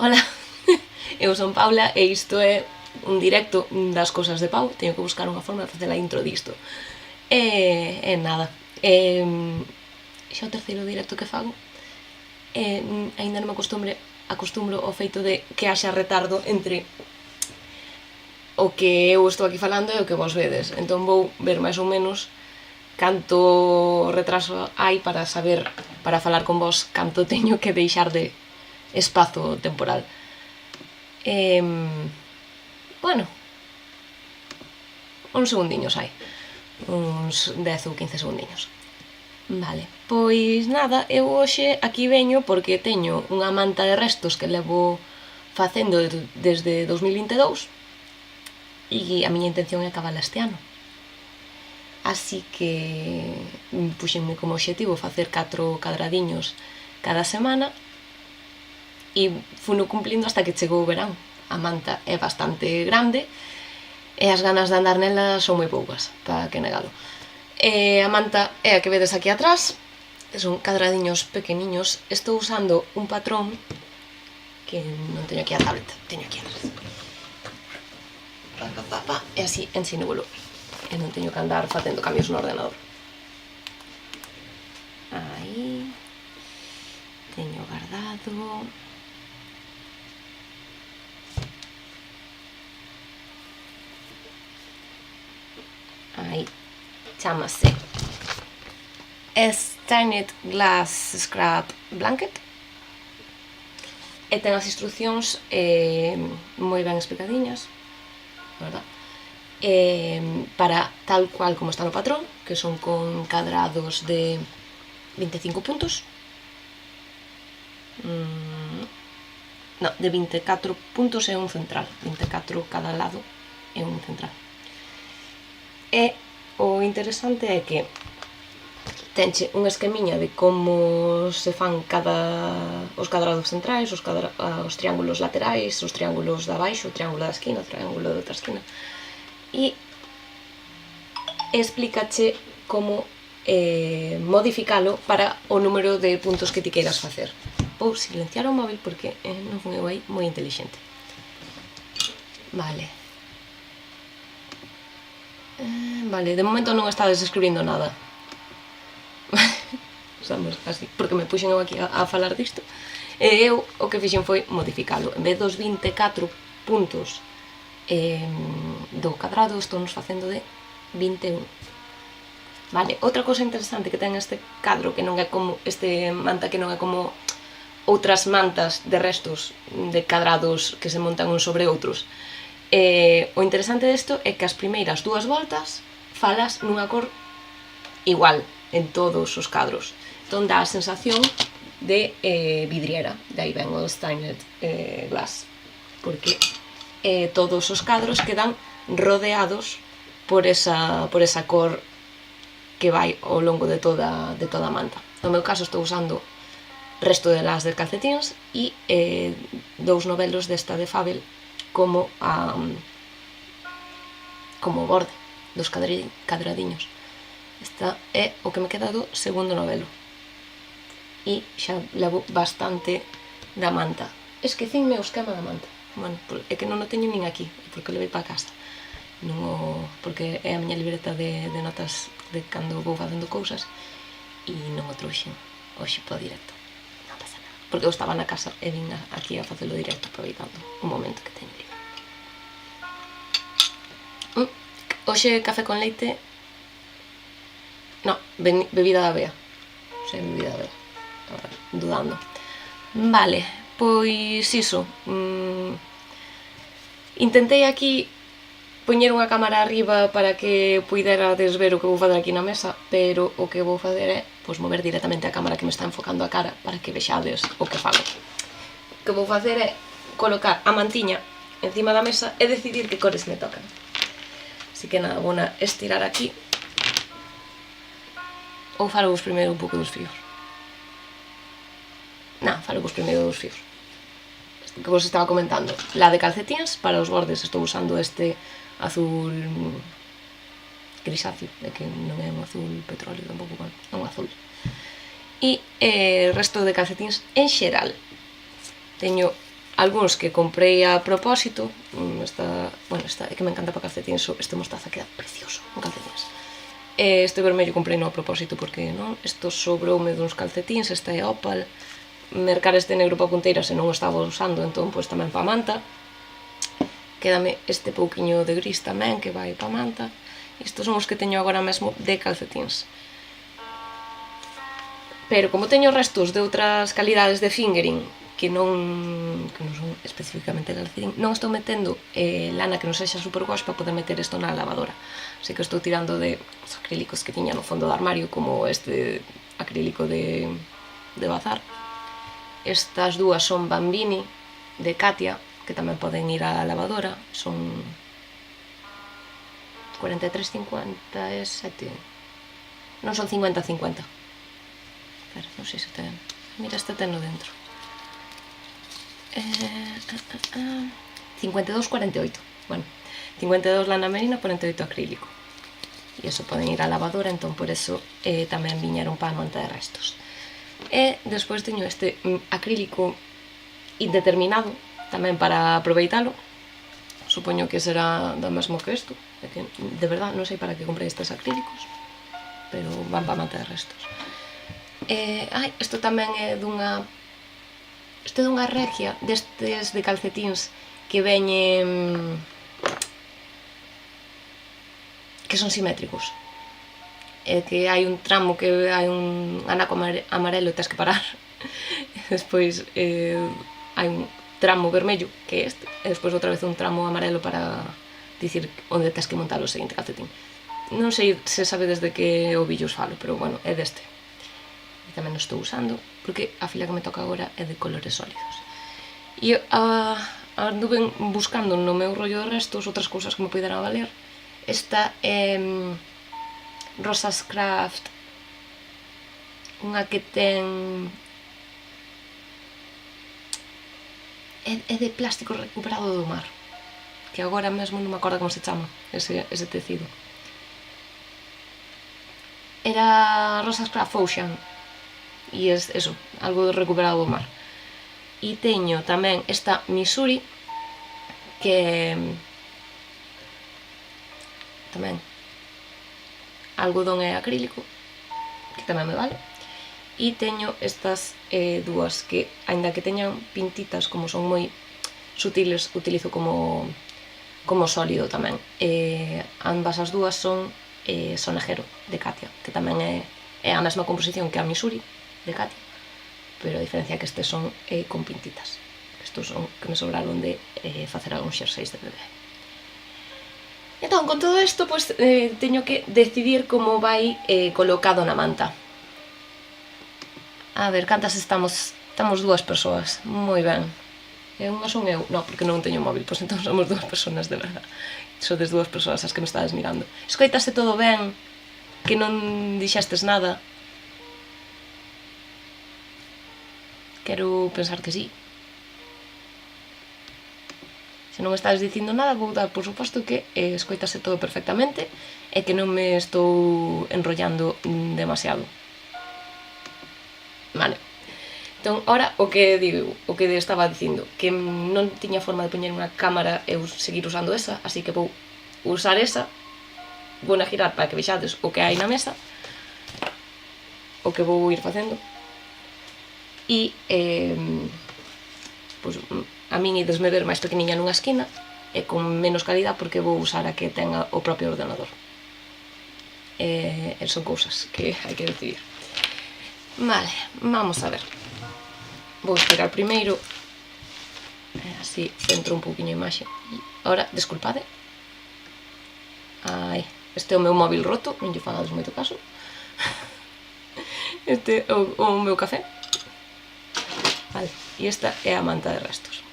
Ola, eu son Paula e isto é un directo das cousas de Pau. Teño que buscar unha forma de facer a intro disto. E nada, xa o terceiro directo que fago e aínda non me acostumbro ao feito de que haxa retardo entre o que eu estou aquí falando e o que vos vedes. Entón vou ver máis ou menos canto retraso hai para saber, para falar con vos, canto teño que deixar de espazo temporal. Bueno, uns segundiños hai, uns 10 ou 15 segundiños. Vale, pois nada, eu hoxe aquí veño porque teño unha manta de restos que levo facendo desde 2022 e a miña intención é acabala este ano. Así que puxenme como obxectivo facer 4 cadradiños cada semana e funo cumplindo hasta que chegou o verán. A manta é bastante grande e as ganas de andar nela son moi poucas, para que negalo. A manta é a que vedes aquí atrás, son cadradiños pequeniños. Estou usando un patrón que non teño aquí a tablet, teño aquí atrás. E así ensinúvolo e non teño que andar facendo cambios no ordenador. Aí teño guardado. Aí, chamase Stained Glass Scrap Blanket e ten as instruccións moi ben explicadiñas, verdad? Para tal cual como está no patrón, que son con cadrados de 25 puntos, no, de 24 puntos e un central, 24 cada lado e un central. E o interesante é que tenche un esquemiña de como se fan os cadrados centrais, os triángulos laterais, os triángulos de abaixo, o triángulo da esquina, o triángulo da outra esquina, e explícache como modificalo para o número de puntos que ti queiras facer. Vou silenciar o móvil porque non fun eu aí moi inteligente. Vale, de momento non estades escribindo nada. Somos así, porque me puxen eu aquí a falar disto. E eu o que fixen foi modificalo. En vez dos 24 puntos do cadrado, estou nos facendo de 21. Vale, outra cosa interesante que ten este cadro, que non é como este manta, que non é como outras mantas de restos de cadrados que se montan uns sobre outros. O interesante disto é que as primeiras dúas voltas falas nunha cor igual en todos os cadros. Entón dá a sensación de vidriera, de aí ven o Stained Glass, porque todos os cadros quedan rodeados por esa cor que vai ao longo de toda a manta. No meu caso estou usando resto de las de calcetíns e dous novelos desta de Fabel como borde dos cadradiños. Esta é o que me queda do segundo novelo e xa levo bastante da manta. Esquecinme o esquema da manta. Bueno, é que non o teño nin aquí, porque o levei para casa, porque é a miña libreta de notas de cando vou facendo cousas e non o trouxen hoxe para o directo. Non pasa nada, porque eu estaba na casa e vin aquí a facelo directo, aproveitando un momento que teño libre. Hoxe café con leite, no, bebida da Bea, sei, bebida da Bea, agora dudando. Vale, pois iso, intentei aquí poñer unha cámara arriba para que puiderades ver o que vou facer aquí na mesa, pero o que vou facer é mover directamente a cámara que me está enfocando a cara para que vexades o que fago. O que vou facer é colocar a mantiña encima da mesa e decidir que cores me tocan. Así que nada, vou estirar aquí. Ou falo vos primeiro un pouco dos fíos? Non, falo vos primeiro dos fíos que vos estaba comentando. La de calcetíns, para os bordes estou usando este azul grisáceo, de que non é un azul petróleo tampouco, bueno, é un azul. E resto de calcetíns en xeral teño algúns que comprei a propósito, esta é que me encanta para calcetines, este mostaza queda precioso en calcetines. Este vermello comprei no a propósito porque non, isto sobroume duns calcetins, esta é opal, mercar este negro para punteiras e non o estaba usando, entón pois tamén para manta. Quédame este pouquiño de gris tamén que vai para manta. Estos son os que teño agora mesmo de calcetins. Pero como teño restos de outras calidades de fingering que non son especificamente calcetín, non estou metendo lana que non sexa superwash para poder meter isto na lavadora. Así que estou tirando de os acrílicos que tiña no fondo do armario, como este acrílico de bazar. Estas dúas son Bambini de Katia, que tamén poden ir á lavadora, son 43,57, non son 50,50. Non sei se ten, mira, este ten no dentro, 52,48, bueno, 52 lana merino, 48 acrílico, e iso poden ir á lavadora, entón por eso tamén viñeron para a manta de restos. E despois teño este acrílico indeterminado, tamén para aproveitalo, supoño que será do mesmo que isto, que de verdad non sei para que comprei estes acrílicos, pero van para a manta de restos. Isto tamén é dunha regia destes de calcetíns que veñen que son simétricos, que hai un tramo que hai un anaco amarelo e tens que parar, despois hai un tramo vermello que é este, e despois outra vez un tramo amarelo para dicir onde tens que montar o seguinte calcetín. Non sei se sabedes de que ovillos falo, pero bueno, é deste. E tamén o estou usando, porque a fila que me toca agora é de colores sólidos. E anduve buscando no meu rollo de restos outras cousas que me poderan valer. Esta é Rosas Craft, unha que ten... é de plástico recuperado do mar, que agora mesmo non me acordo como se chama ese tecido. Era Rosas Craft Ocean, e é eso, algo recuperado do mar. E teño tamén esta Missouri, que tamén algodón e acrílico, que tamén me vale. E teño estas dúas que, aínda que teñan pintitas, como son moi sutiles, utilizo como sólido tamén. Ambas as dúas son Sonajero de Katia, que tamén é a mesma composición que a Missouri de Katia, pero a diferencia é que estes son con pintitas. Estos son que me sobraron de facer algúns xerseis de bebé. Entón, con todo isto, pois, teño que decidir como vai colocado na manta. A ver, cantas estamos? Estamos dúas persoas, moi ben. E unha son eu, non, porque non teño móvil, pois entón somos dúas persoas de verdad. Sodes dúas persoas as que me estades mirando. Escoitase todo ben? Que non dixestes nada? Quero pensar que sí. Se non estás dicindo nada, vou dar por suposto que escoitase todo perfectamente e que non me estou enrollando demasiado. Vale. Entón, ora, o que estaba dicindo, que non tiña forma de poñer unha cámara e seguir usando esa, así que vou usar esa, vou na girar para que vexades o que hai na mesa, o que vou ir facendo. E pois, a min idesme ver máis pequeniña nunha esquina e con menos calidad porque vou usar a que tenga o propio ordenador. Son cousas que hai que decidir. Vale, vamos a ver. Vou estirar primeiro, así centro un pouquinho a imaxe. Ahora, desculpade. Este é o meu móvil roto, non lle fagades moito caso. Este é o meu café. Vale, e esta é a manta de restos.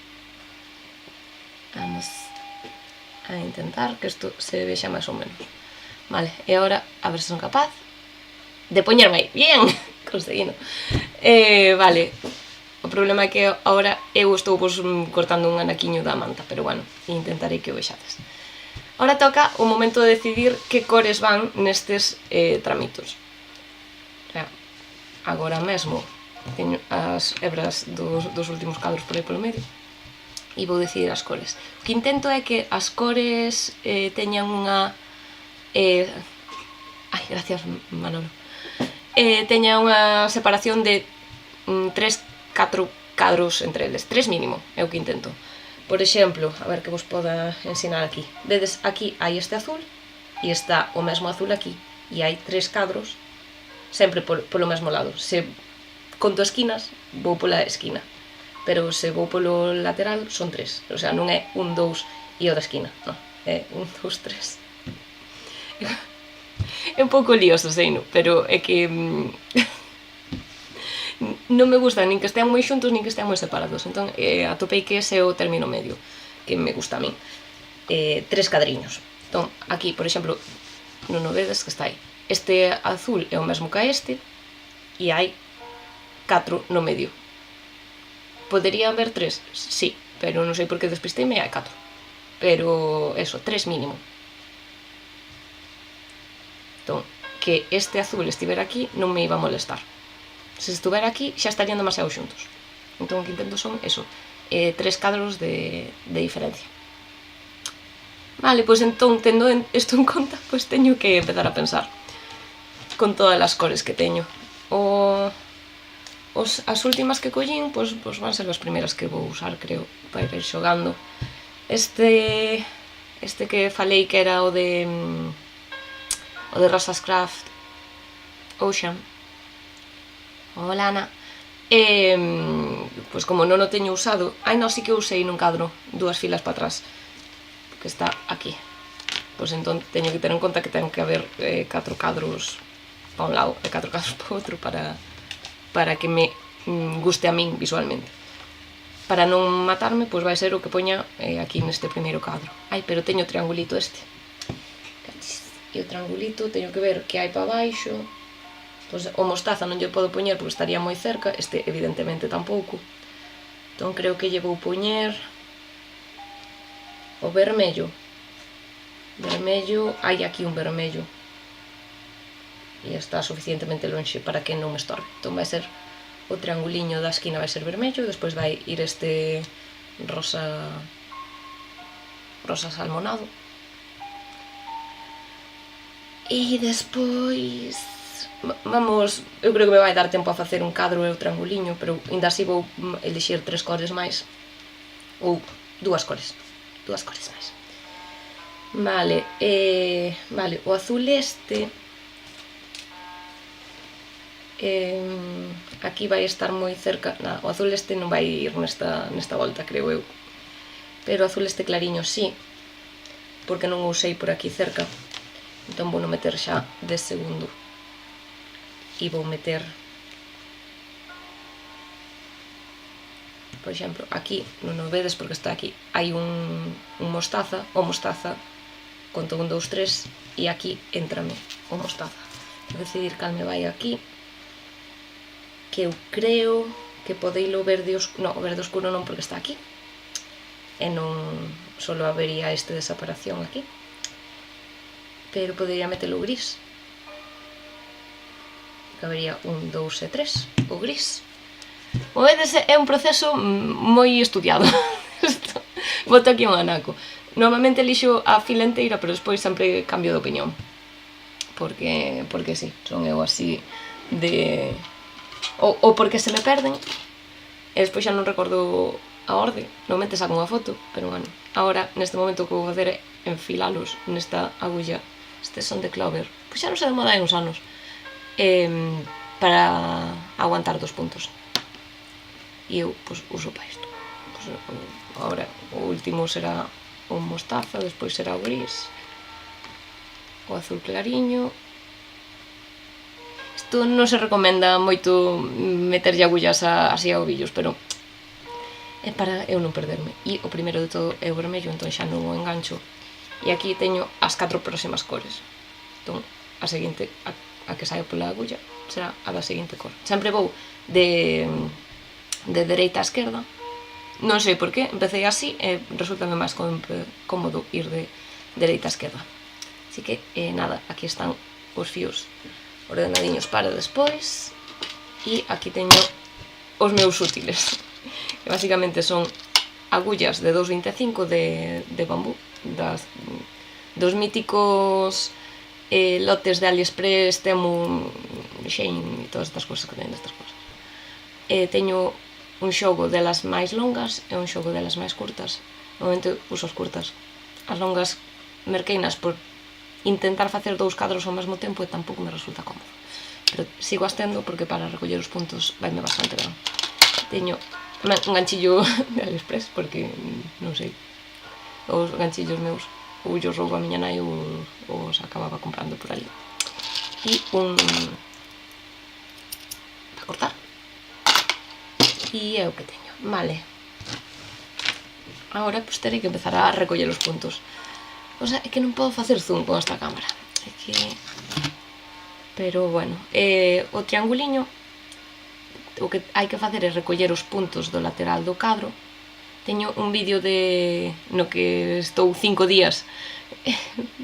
Vamos a intentar que isto se vexa máis ou menos. Vale, e agora a ver se son capaz de poñerme aí. Bien, conseguindo. Vale, o problema é que agora eu estou cortando un anaquiño da manta, pero bueno, intentarei que o vexades. Agora toca o momento de decidir que cores van nestes tramitos. Agora mesmo teño as hebras dos últimos cadros por aí polo medio, e vou decidir as cores. O que intento é que as cores teñan unha... Ai, gracias, Manolo. Teña unha separación de 3-4 cadros entre eles, 3 mínimo, é o que intento. Por exemplo, a ver que vos poda ensinar aquí. Vedes, aquí hai este azul e está o mesmo azul aquí, e hai 3 cadros sempre polo mesmo lado. Se conto esquinas, vou pola esquina, pero se vou polo lateral son 3, o sea, non é 1, 2 e o da esquina, non, é 1, 2, 3. É un pouco lioso, seino, pero é que non me gusta nin que estean moi xuntos nin que estean moi separados, entón atopei que ese é o término medio que me gusta a min. 3 cadriños. Entón, aquí, por exemplo, non o vedes que está aí. Este azul é o mesmo que este e hai 4 no medio. Podería haber 3, sí, pero non sei por que despisteime e hai 4. Pero, eso, 3 mínimo. Entón, que este azul estivera aquí non me iba a molestar. Se estuvera aquí xa estarían demasiado xuntos. Entón, o que intento son, eso, 3 cadros de diferencia. Vale, pois entón, tendo isto en conta, pois teño que empezar a pensar con todas as cores que teño. As últimas que collín, pois van ser as primeiras que vou usar, creo, para ir xogando. Este que falei que era o de Rosas Craft Ocean. Hola, Ana. Pois como non o teño usado, non, sí que usei nun cadro 2 filas para atrás, que está aquí. Pois entón teño que ter en conta que ten que haber 4 cadros para un lado e 4 cadros para outro para que me guste a min visualmente. Para non matarme, pois vai ser o que poña aquí neste primeiro cadro. Ai, pero teño o triangulito este. E o triangulito teño que ver que hai para baixo. Pois o mostaza non lle podo poñer porque estaría moi cerca, este evidentemente tampouco. Entón creo que lle vou poñer o vermello. Vermello, hai aquí un vermello. E está suficientemente lonxe para que non me estorbe. Entón vai ser o trianguliño da esquina vai ser vermello, despois vai ir este rosa salmonado. E despois vamos, eu creo que me vai dar tempo a facer un cadro e o trianguliño, pero ainda así vou elixir 3 cores máis, ou 2 cores máis. Vale, o azul este aquí vai estar moi cerca, o azul este non vai ir nesta volta, creo eu, pero o azul este clariño sí, porque non o usei por aquí cerca, entón vou non meter xa de segundo e vou meter, por exemplo, aquí non o vedes porque está aquí, hai un mostaza, o mostaza conto 1, 2, 3 e aquí entrame o mostaza. Vou decidir cal me vai aquí, que eu creo que podeilo verde oscuro, non, o verde oscuro non porque está aquí e non solo habería este de separación aquí, pero podería metelo gris, que habería 1, 2 e 3 o gris. O vedes, é un proceso moi estudiado. Boto aquí un anaco. Normalmente elixo a fila inteira, pero despois sempre cambio de opinión, porque sí, son eu así de... ou porque se me perden e despois xa non recordo a orde, normalmente saco unha foto, pero bueno, agora neste momento o que vou facer é enfilalos nesta agulla, estes son de Clover, pois xa non sei de moda hai uns anos, para aguantar 2 puntos, e eu pois uso para isto. Pois, agora o último será o mostaza, despois será o gris, o azul clariño. Isto non se recomenda moito meterlle agullas así a ovillos, pero é para eu non perderme. E o primeiro de todo é o vermello, entón xa non o engancho. E aquí teño as 4 próximas cores. Entón, a seguinte, a que saio pola agulla, será a da seguinte cor. Sempre vou de dereita a esquerda. Non sei por qué, empecé así e resultame máis cómodo ir de dereita a esquerda. Así que, nada, aquí están os fíos ordenadiños para despois, e aquí teño os meus útiles, que basicamente son agullas de 2,25 de bambú, dos míticos lotes de AliExpress, Temu, Shein e todas estas cosas que teñen destas cosas. Teño un xogo delas máis longas e un xogo delas máis curtas. Normalmente uso as curtas. As longas merqueinas por intentar facer 2 cadros ao mesmo tempo e tampouco me resulta cómodo. Pero sigo as tendo porque para recoller os puntos vaime bastante ben. Teño un ganchillo de AliExpress porque, non sei, os ganchillos meus ou os roubo a miña nai ou os acababa comprando por ali. E un para cortar. E é o que teño. Vale. Agora pues terei que empezar a recoller os puntos. O sea, é que non podo facer zoom con esta cámara. É que... Pero bueno, o trianguliño, o que hai que facer é recoller os puntos do lateral do cadro. Teño un vídeo no que estou 5 días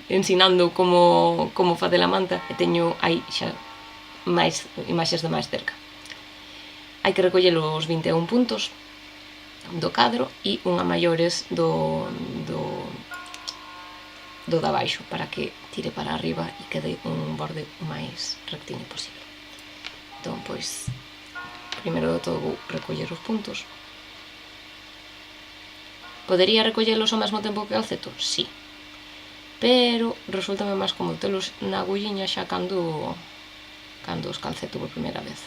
ensinando como facer a manta e teño aí xa máis imaxes de máis cerca. Hai que recoller os 21 puntos do cadro e unha maiores do de abaixo para que tire para arriba e quede un borde o máis rectiño posible. Entón, pois, primeiro de todo vou recoller os puntos. Podería recollelos ao mesmo tempo que o calceto? Sí. Pero resultame máis cómodo telos na agulliña xa cando os calceto por primeira vez.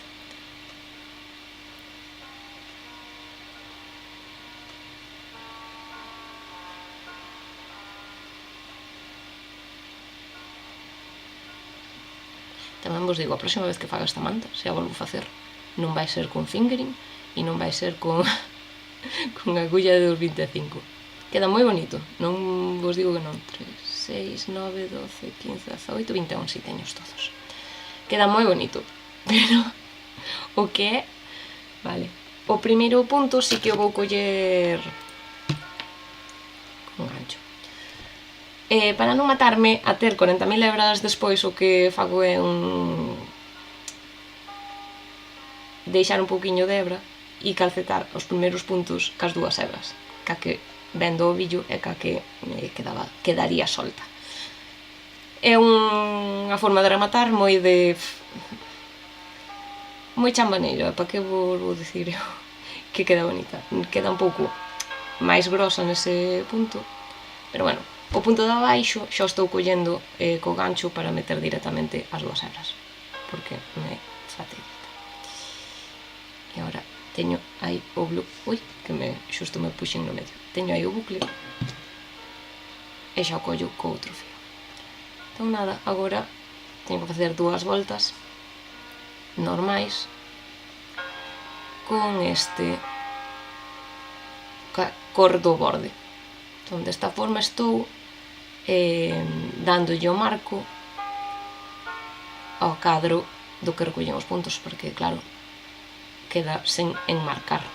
Tamén vos digo, a próxima vez que faga esta manta, se a volvo facer, non vai ser con fingering e non vai ser con agulla de 2,25. Queda moi bonito, non vos digo que non. 3, 6, 9, 12, 15, 18, 21, si teños todos. Queda moi bonito, pero o que é... Vale, o primeiro punto si que o vou coller con gancho. Para non matarme a ter 40.000 hebras despois, o que fago é deixar un pouquiño de hebra e calcetar os primeiros puntos cas 2 hebras, ca que vendo o ovillo e ca que quedaría solta. É unha forma de rematar moi chambaneira, para que vou dicir eu que queda bonita. Queda un pouco máis grosa nese punto, pero bueno, o punto de abaixo xa o estou collendo co gancho para meter directamente as 2 hebras, porque me facilita. E agora teño aí o bucle, xusto me puxen no medio, teño aí o bucle e xa o collo co outro fío. Entón nada, agora teño que facer 2 voltas normais con este cor do borde. Entón desta forma estou dándolle o marco ao cadro do que recollen os puntos, porque claro, queda sen enmarcar.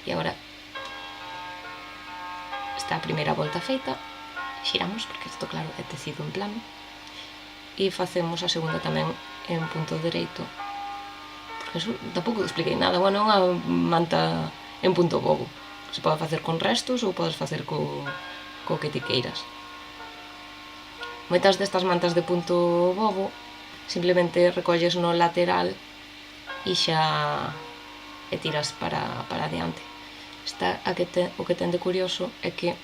E agora está a primeira volta feita, xiramos, porque isto claro é tecido en plano, e facemos a segunda tamén en punto dereito, porque eso tampouco expliquei nada. Bueno, é unha manta en punto bobo, se pode facer con restos ou podes facer co que ti queiras. Moitas destas mantas de punto bobo simplemente recolles no lateral e xa e tiras para adiante. Esta, o que ten de curioso é que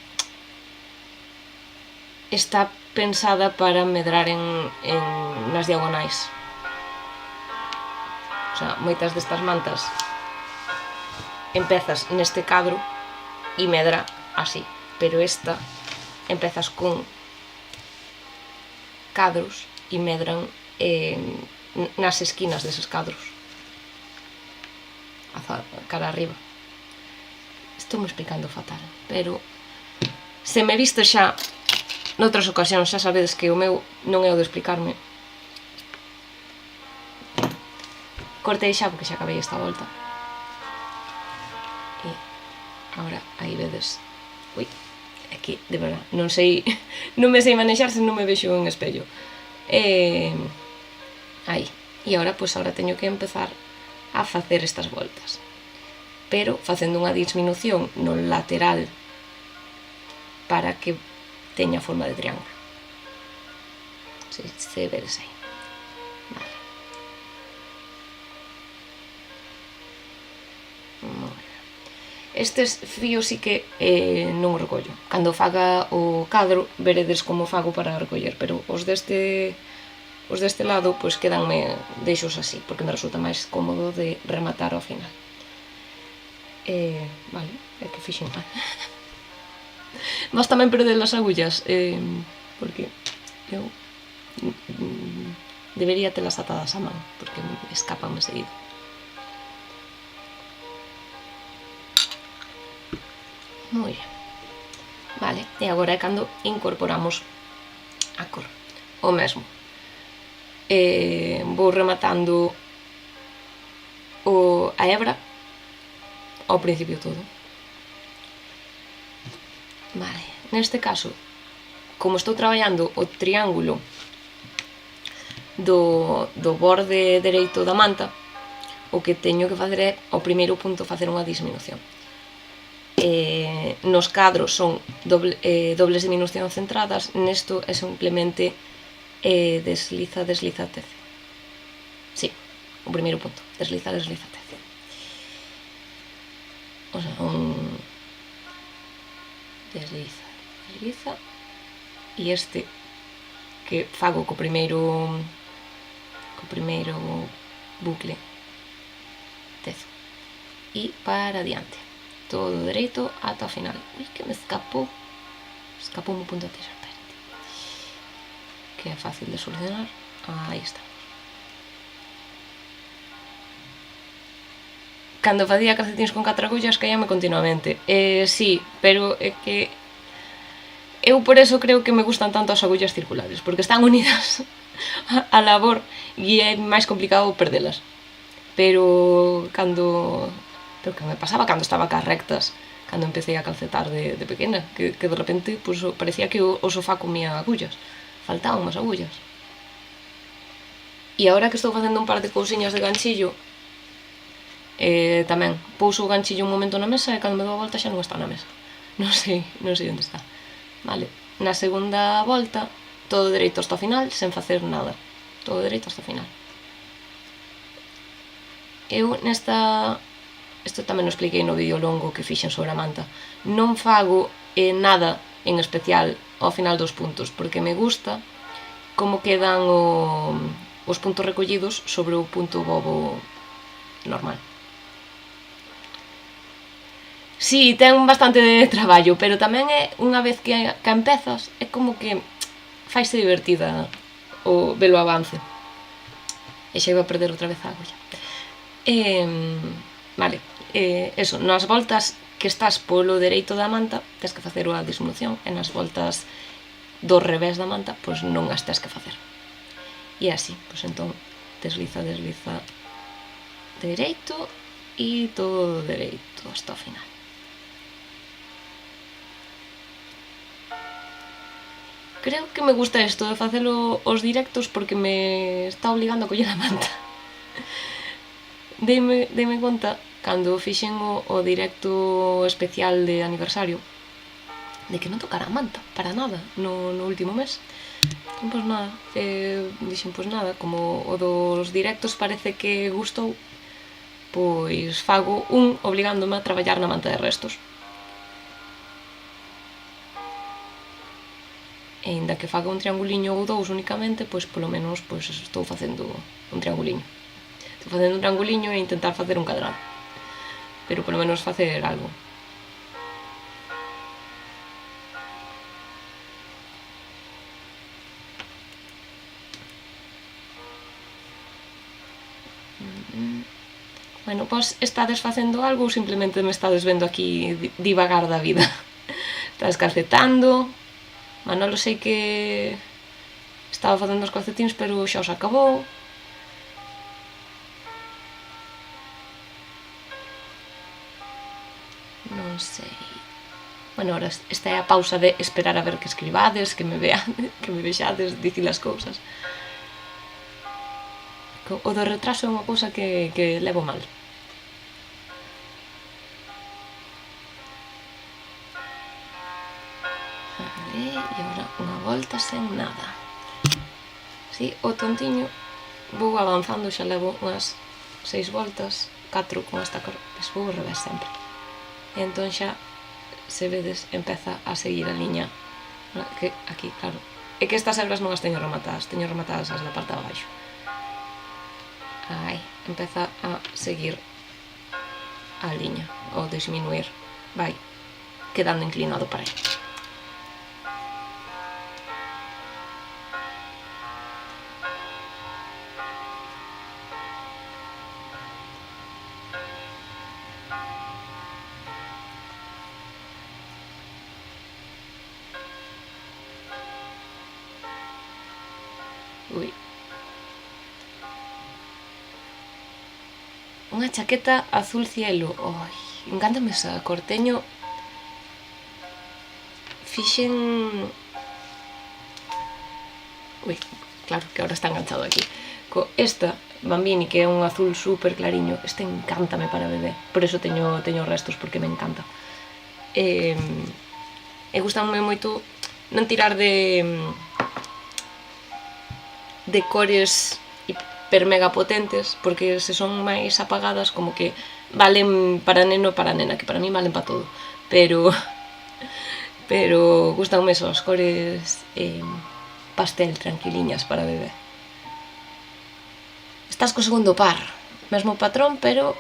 está pensada para medrar nas diagonais. O sea, moitas destas mantas empezas neste cadro e medra así, pero esta empezas con cadros e medran nas esquinas deses cadros, cara arriba. Estou me explicando fatal, pero se me visto xa noutras ocasións, xa sabedes que o meu non é o de explicarme. Cortei xa porque xa acabei esta volta. E Agora, aí vedes. Ui, aquí, de verdad, non me sei manexar se non me vexo en espello. Aí. E agora, pois, agora teño que empezar a facer estas voltas. Pero facendo unha disminución no lateral para que teña forma de triángulo. Se vedes aí. Vale. Moi ben. Estes fíos sí que non os recollo. Cando faga o cadro veredes como fago para recoller, pero os deste lado pois quedanme, deixos así, porque me resulta máis cómodo de rematar ao final. Vale, é que fixen mal. Vas tamén perder as agullas, porque eu debería telas atadas a man, porque escapanme seguido. Moi ben. Vale, e agora é cando incorporamos a cor. O mesmo. Vou rematando a hebra ao principio todo. Vale, neste caso, como estou traballando o triángulo do borde dereito da manta, o que teño que facer é, ao primeiro punto, facer unha disminución. Nos cadros son dobles disminucións centradas, nesto é simplemente desliza, tece. Sí, o primeiro punto, desliza, tece. O sea, desliza, e este que fago co primeiro bucle, tezo, e para adiante. Todo dereito ata o final. Ui, que me escapou un punto de serpente, que é fácil de solucionar. Aí está. Cando facía calcetins con 4 agullas caíame continuamente. Sí, pero é que eu por eso creo que me gustan tanto as agullas circulares, porque están unidas a labor e é máis complicado perdelas. Pero que me pasaba cando estaba cas rectas, cando empecé a calcetar de pequena, que de repente pues, parecía que o sofá comía agullas, faltaban unhas agullas. E agora que estou facendo un par de cousiñas de ganchillo, tamén pouso o ganchillo un momento na mesa e cando me dou a volta xa non está na mesa. Non sei onde está. Vale, na segunda volta todo dereito hasta o final, sen facer nada, todo dereito hasta o final. Eu nesta... Isto tamén o expliquei no vídeo longo que fixen sobre a manta. Non fago nada en especial ao final dos puntos, porque me gusta como quedan os puntos recollidos sobre o punto bobo normal. Sí, ten bastante de traballo, pero tamén é, unha vez que empezas, é como que faise divertida o velo avance. E xa iba a perder outra vez a agulla. Vale, eso, nas voltas que estás polo dereito da manta tens que facer a disminución, e nas voltas do revés da manta pois non as tens que facer. E así, pois entón desliza dereito e todo dereito hasta o final. Creo que me gusta isto de facelo os directos porque me está obligando a coller a manta. Deime conta cando fixen o directo especial de aniversario de que non tocara a manta para nada no último mes. Entón, pois nada, dixen, pois nada, como o dos directos parece que gustou, pois fago un obligándome a traballar na manta de restos. E ainda que faga un trianguliño ou dous únicamente, pois polo menos pois estou facendo un trianguliño. Estou facendo un trianguliño e intentar facer un cadrado, pero polo menos facer algo. Bueno, pois estades facendo algo ou simplemente me estades vendo aquí divagar da vida? Estades calcetando? Manolo sei que estaba facendo os calcetins, pero xa os acabou. Non sei. Bueno, ahora esta é a pausa de esperar a ver que escribades, que me vexades, dicir as cousas. O do retraso é unha cousa que levo mal. Vale, e agora unha volta sen nada. Si, o tontiño vou avanzando, xa levo unhas 6 voltas, 4 con esta cor, vou ao revés sempre. E entón xa, se vedes, empeza a seguir a liña, que aquí, claro, é que estas hebras non as teño rematadas as da parte de abaixo. Aí, empeza a seguir a liña, ou disminuir, vai quedando inclinado para aí. Ui. Unha chaqueta azul cielo. Ai, encántame esa cor. Teño... Fixen... Ui, claro, que agora está enganchado aquí. Co esta Bambini, que é un azul super clariño, este encántame para bebé. Por eso teño restos, porque me encanta. E gustame moito non tirar de cores hiper mega potentes, porque se son máis apagadas como que valen para neno e para nena, que para mí valen para todo, pero gustanme esas cores pastel, tranquiliñas para bebé. Estás co segundo par, mesmo patrón, pero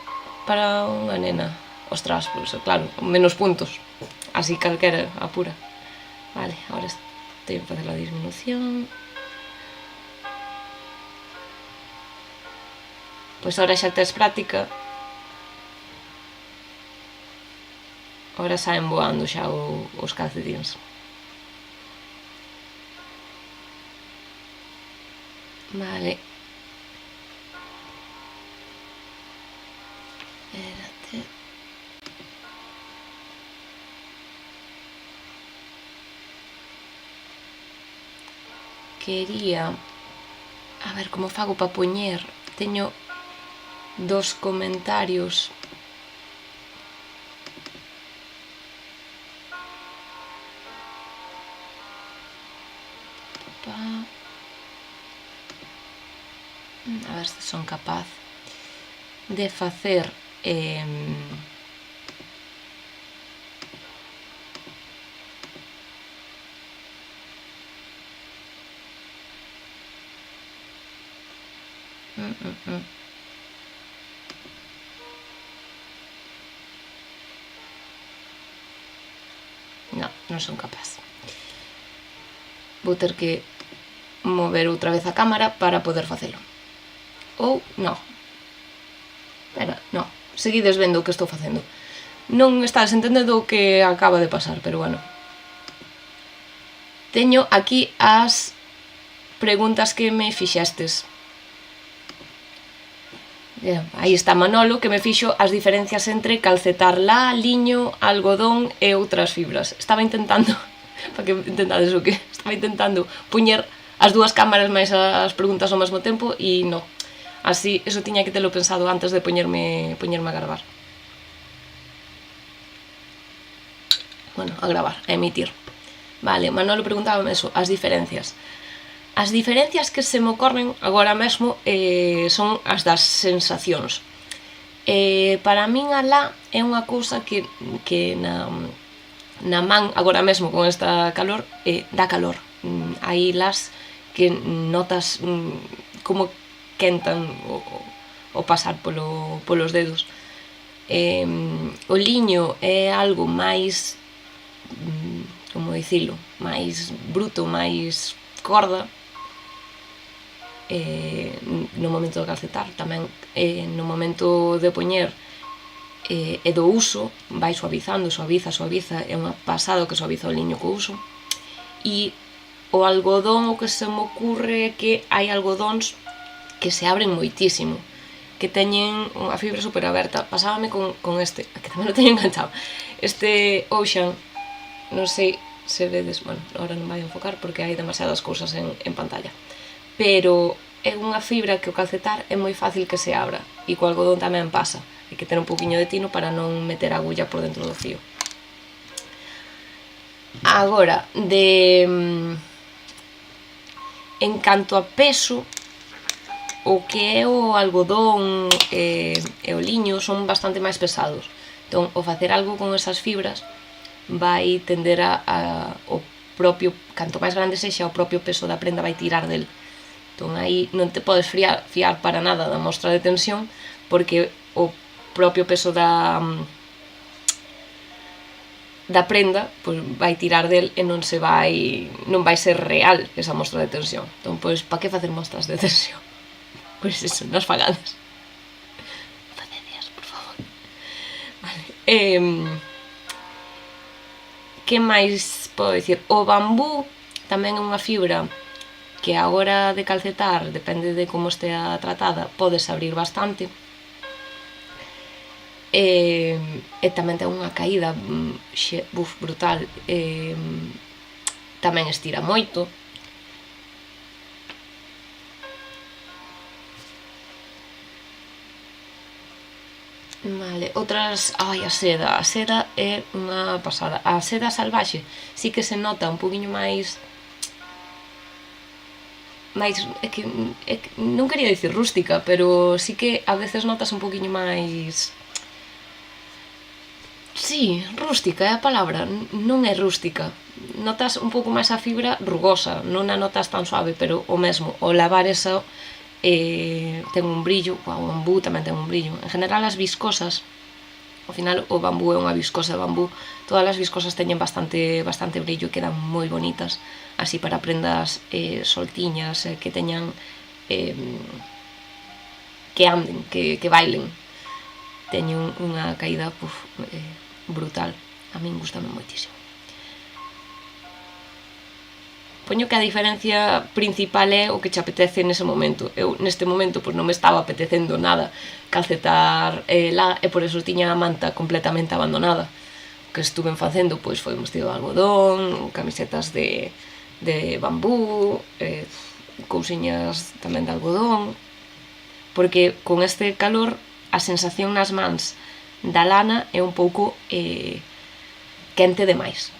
para unha nena. Ostras, pues, claro, menos puntos, así calquera apura. Vale, ahora estoy a facer a disminución. Pois ahora xa tes práctica. Ahora saen voando xa os calcetins. Vale. Espérate. Quería... A ver como fago para poñer. Teño... dos comentarios a ver se son capaz de facer non son capaz. Vou ter que mover outra vez a cámara para poder facelo. Ou, non. Espera, non. Seguides vendo o que estou facendo. Non estás entendendo o que acaba de pasar, pero bueno. Teño aquí as preguntas que me fixestes. Aí está Manolo, que me fixo as diferencias entre calcetar lá, liño, algodón e outras fibras. Estaba intentando, para que entendades o que, estaba intentando poñer as dúas cámaras máis as preguntas ao mesmo tempo e non. Así, eso tiña que telo pensado antes de poñerme a gravar. Bueno, a gravar, a emitir. Vale, Manolo preguntábame eso, as diferencias. As diferencias que se me ocorren agora mesmo son as das sensacións. Para min a lá é unha cousa que na man agora mesmo con esta calor dá calor. Hai las que notas como quentan o pasar polos dedos. O liño é algo máis, como dicilo, máis bruto, máis corda. No momento de calcetar tamén, no momento de poñer e do uso vai suavizando, suaviza, é unha pasada que suaviza o liño co uso. E o algodón, o que se me ocurre é que hai algodóns que se abren moitísimo, que teñen unha fibra super aberta. Pasábame con este, que tamén lo teño enganchado, este Ocean, non sei se vedes, bueno, agora non vai enfocar porque hai demasiadas cousas en pantalla, pero é unha fibra que o calcetar é moi fácil que se abra, e co algodón tamén pasa, hai que ter un poquinho de tino para non meter a agulla por dentro do fío. Agora, en canto a peso, o que é o algodón e o liño son bastante máis pesados. Entón, o facer algo con esas fibras vai tender o propio, canto máis grande sexa, o propio peso da prenda vai tirar del. Entón, aí non te podes fiar para nada da mostra de tensión, porque o propio peso da prenda pois vai tirar del e non vai ser real esa mostra de tensión. Entón, pois, pa que facer mostras de tensión? Pois eso, nas fagadas. Facedias, por favor. Vale. Que máis podo dicir? O bambú tamén é unha fibra que a hora de calcetar, depende de como estea tratada, podes abrir bastante. E tamén ten unha caída brutal. Tamén estira moito. Vale, outras... Ai, a seda é unha pasada. A seda salvaxe sí que se nota un poquinho máis... É que non quería dicir rústica, pero sí que a veces notas un poquinho máis... Sí, rústica é a palabra, non é rústica. Notas un pouco máis a fibra rugosa, non a notas tan suave, pero o mesmo, o lavar eso ten un brillo, o bambú tamén ten un brillo. En general as viscosas, ao final o bambú é unha viscosa de bambú, todas as viscosas teñen bastante brillo e quedan moi bonitas, así para prendas soltiñas, que teñan que anden, que bailen. Teñen unha caída brutal, a min gustame moitísimo. Poño que a diferencia principal é o que che apetece nese momento. Eu neste momento non me estaba apetecendo nada calcetar lá, e por eso tiña a manta completamente abandonada. O que estuve facendo foi un vestido de algodón, camisetas de bambú, cousiñas tamén de algodón, porque con este calor a sensación nas mans da lana é un pouco quente demais.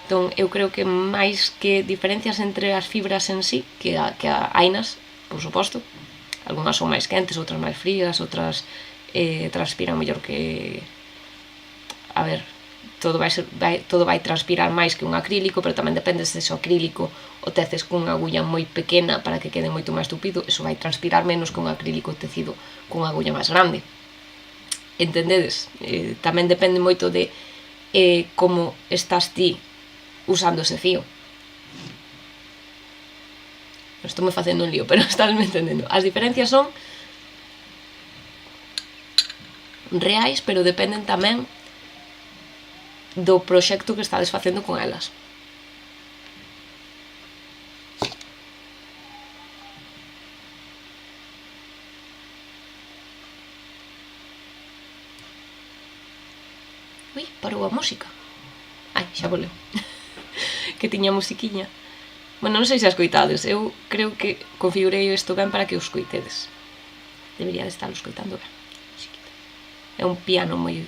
Entón, eu creo que máis que diferencias entre as fibras en sí, que hainas, por suposto, algunhas son máis quentes, outras máis frías, outras transpiran mellor que... A ver, todo vai transpirar máis que un acrílico, pero tamén depende se o acrílico o teces cunha agulla moi pequena para que quede moito máis tupido, eso vai transpirar menos que un acrílico tecido cunha agulla máis grande. Entendedes? Tamén depende moito de como estás ti usando ese fío. Estou me facendo un lío, pero estás me entendendo. As diferencias son reais, pero dependen tamén do proxecto que estades facendo con elas. Ui, parou a música. Ai, xa voleu. Que tiña musiquiña. Bueno, non sei se a escoitades. Eu creo que configurei isto ben para que o escoitedes. Debería de estar escoitando ben. É un piano moi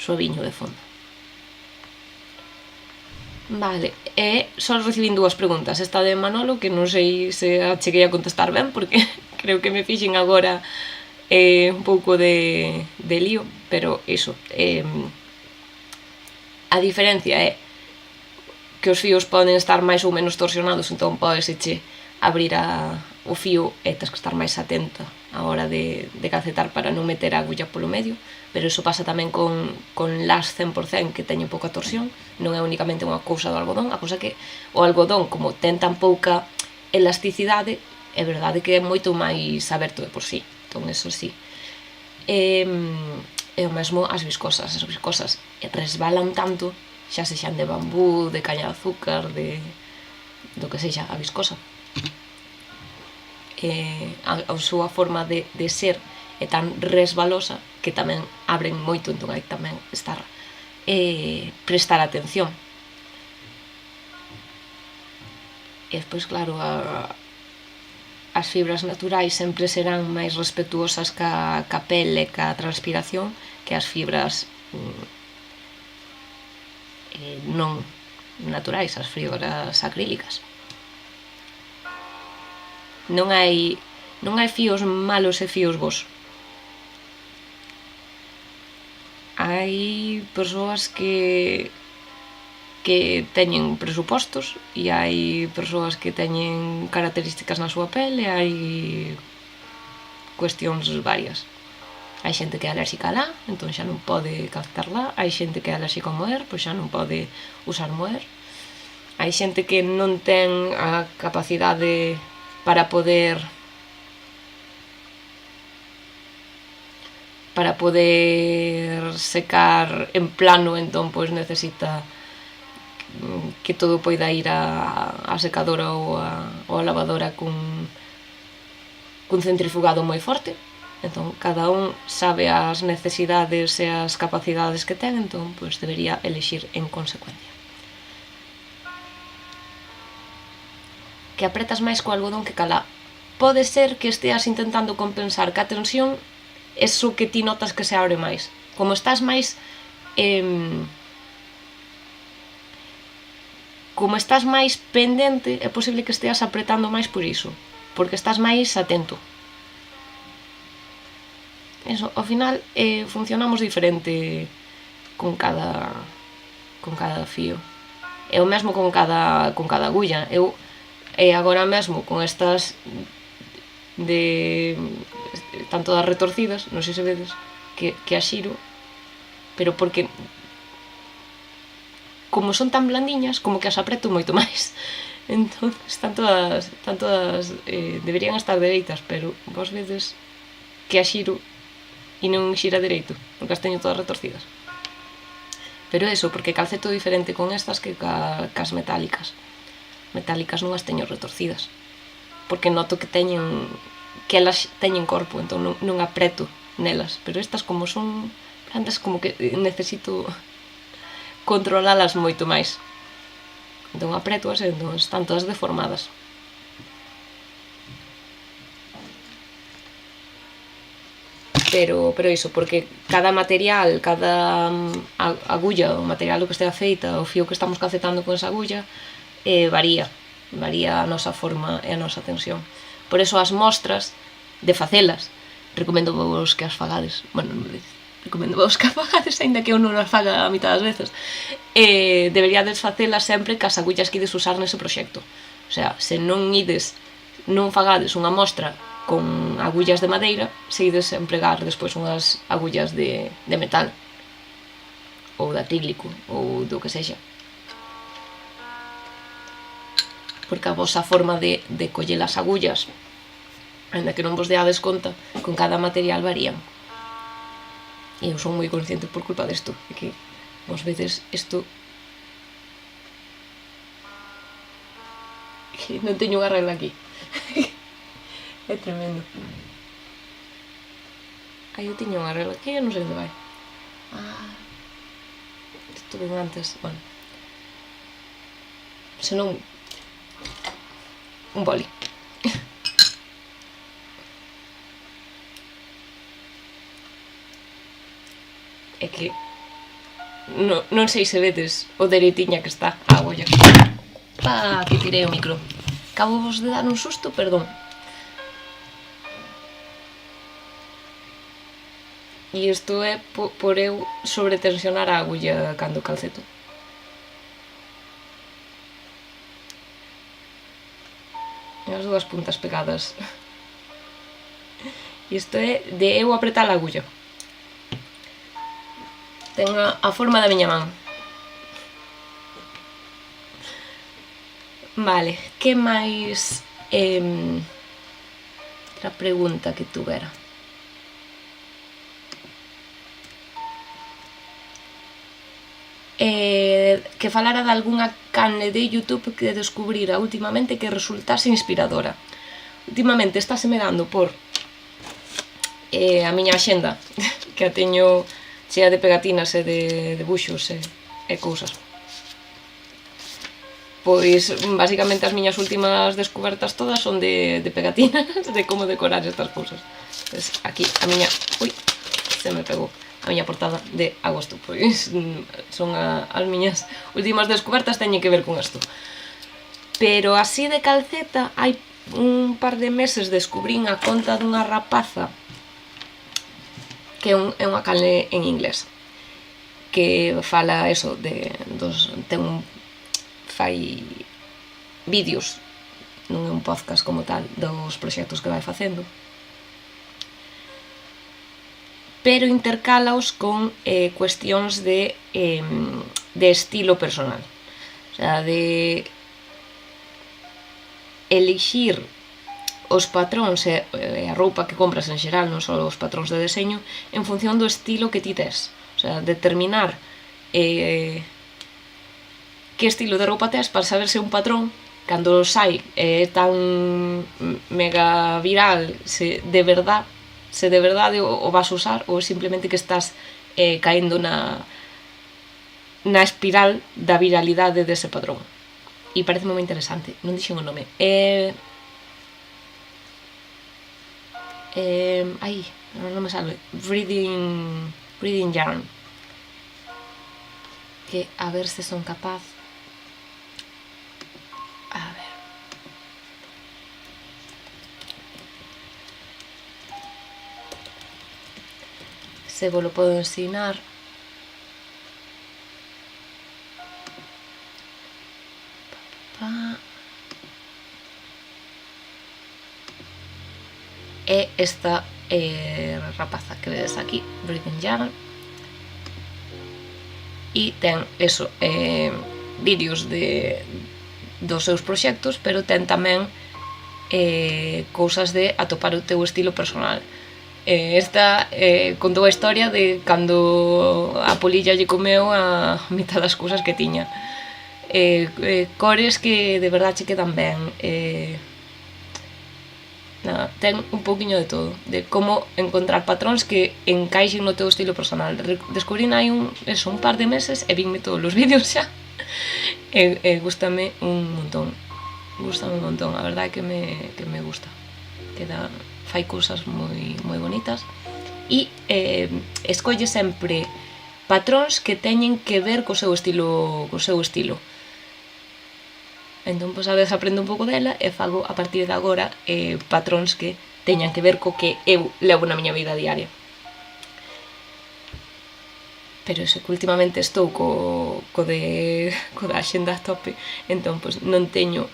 suaviño de fondo. Vale, e só recibín dúas preguntas. Esta de Manolo, que non sei se a cheguei a contestar ben, porque creo que me fixen agora un pouco de lío, pero iso. A diferencia é que os fíos poden estar máis ou menos torsionados, entón podes abrir o fío e tens que estar máis atenta a hora de calcetar para non meter a agulla polo medio, pero iso pasa tamén con las 100% que teñen pouca torsión, non é únicamente unha cousa do algodón, a cousa que o algodón, como ten tan pouca elasticidade, é verdade que é moito máis aberto de por sí, entón eso sí. E o mesmo as viscosas resbalan tanto, xa sexan de bambú, de caña de azúcar, do que sexa a viscosa. a súa forma de ser é tan resbalosa que tamén abren moito, entón hai tamén estar prestar atención. E despois, claro, as fibras naturais sempre serán máis respetuosas ca pele e ca transpiración que as fibras non naturais, as fibras acrílicas. Non hai fíos malos e fíos bos. Hai persoas que teñen presupostos e hai persoas que teñen características na súa pele, hai cuestións varias. Hai xente que é alérxica a lá, entón xa non pode calcetar lá. Hai xente que é alérxica ao moer, pois xa non pode usar moer. Hai xente que non ten a capacidade para poder secar en plano, entón pois necesita que todo poida ir a secadora ou a lavadora cun centrifugado moi forte. Entón, cada un sabe as necesidades e as capacidades que ten, entón, pois debería elixir en consecuencia. Que apretas máis co algodón que calá. Pode ser que esteas intentando compensar ca tensión eso que ti notas que se abre máis. Como estás máis pendente, é posible que esteas apretando máis por iso, porque estás máis atento. Eso, ao final, funcionamos diferente con cada fío. É o mesmo con cada agulla. Eu agora mesmo con estas tanto das retorcidas, non sei se vedes que as xiro, pero porque como son tan blandiñas, como que as apreto moito máis. Entón, están todas deberían estar dereitas, pero vos vedes que as xiro e non xira dereito, porque as teño todas retorcidas. Pero eso, porque calceto diferente con estas que cas metálicas. Metálicas non as teño retorcidas, porque noto que elas teñen corpo, entón non apreto nelas. Pero estas, como son plantas, como que necesito controlalas moito máis. Entón apretoas e entón están todas deformadas. Pero iso, porque cada material, cada agulla, o material do que estea feita, o fío que estamos calcetando con esa agulla, varía a nosa forma e a nosa tensión. Por eso as mostras de facelas, recomendo vos que as fagades, aínda que eu non as faga a mitad das veces, deberíades facelas sempre cas agullas que ides usar nese proxecto. O sea, se non fagades unha mostra con agullas de madeira, se ides empregar despois unhas agullas de metal ou de acrílico ou do que sexa, porque a vosa forma de coller as agullas, ainda que non vos deades conta, con cada material varían. E eu son moi consciente por culpa desto, de que vos veces isto que non teño unha regla aquí. É tremendo. Eu tiña unha regla aquí e non sei onde vai. Isto ven antes, bueno. Se non, un boli. É que non sei se vedes o dereitiña que está a agulla. Que tirei o micro. Acabo vos de dar un susto, perdón. E isto é por eu sobretensionar a agulla cando calceto. E as dúas puntas pegadas. E isto é de eu apretar a agulla. Ten a forma da miña man. Vale, que máis outra pregunta que tuvera? Que falara de algunha canle de YouTube que descubrira últimamente que resultase inspiradora. últimamente estáse me dando por a miña axenda, que a teño chea de pegatinas e de debuxos e cousas. Pois, basicamente, as miñas últimas descobertas todas son de pegatinas, de como decorar estas cousas. Pois, aquí, a miña... Ui, se me pegou. A miña portada de agosto, pois son as miñas últimas descobertas, teñen que ver con isto. Pero así de calceta, hai un par de meses descubrín a conta dunha rapaza que é unha canle en inglés, que fala eso fai vídeos, non é un podcast como tal, dos proxectos que vai facendo, pero intercálaos con cuestións de estilo personal, o sea, de elixir os patróns e a roupa que compras en xeral, non só os patróns de deseño, en función do estilo que ti tes, o sea, determinar que estilo de roupa tes para saber se un patrón, cando sai tan mega viral, se de verdade o vas usar ou simplemente que estás caendo na espiral da viralidade dese patrón. E parece moi interesante, non dixen o nome. Non me sale. Breeding Yarn. Que a ver se son capaz. A ver. Se vos lo podo ensinar. E esta rapaza que vedes aquí, Breeding Yarn, e ten eso, vídeos dos seus proxectos, pero ten tamén cousas de atopar o teu estilo personal. Esta contou a historia de cando a polilla lle comeu a mitad das cousas que tiña, cores que de verdade che quedan ben, ten un pouquiño de todo, de como encontrar patróns que encaixen no teu estilo personal. Descubrín hai un par de meses e vinme todos os vídeos xa, e gústame un montón, a verdade é que me gusta, fai cousas moi bonitas, e escolle sempre patróns que teñen que ver co seu estilo. Entón, pois, a veces aprendo un pouco dela e fago, a partir de agora, patróns que teñan que ver co que eu levo na miña vida diaria. Pero iso que últimamente estou co da axenda a tope, entón, pois, non teño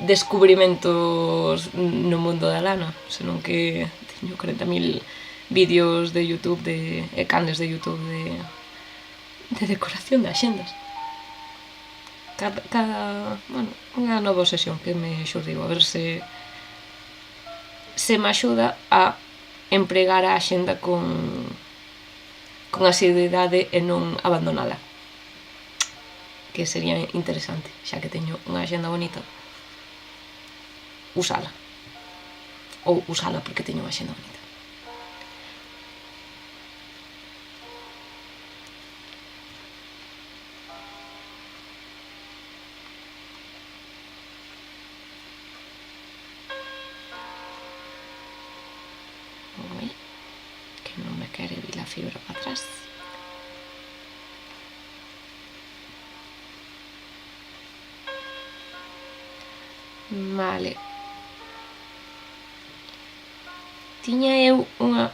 descubrimentos no mundo da lana, senón que teño 40.000 vídeos de YouTube, e canles de YouTube de decoración de axendas. Unha nova sesión que me xurdiu, a ver se me axuda a empregar a axenda con asiduidade e non abandonala, que sería interesante, xa que teño unha axenda bonita, usala porque teño unha axenda bonita. Que non me quere vir a fibra para atrás. Vale. Tiña eu unha...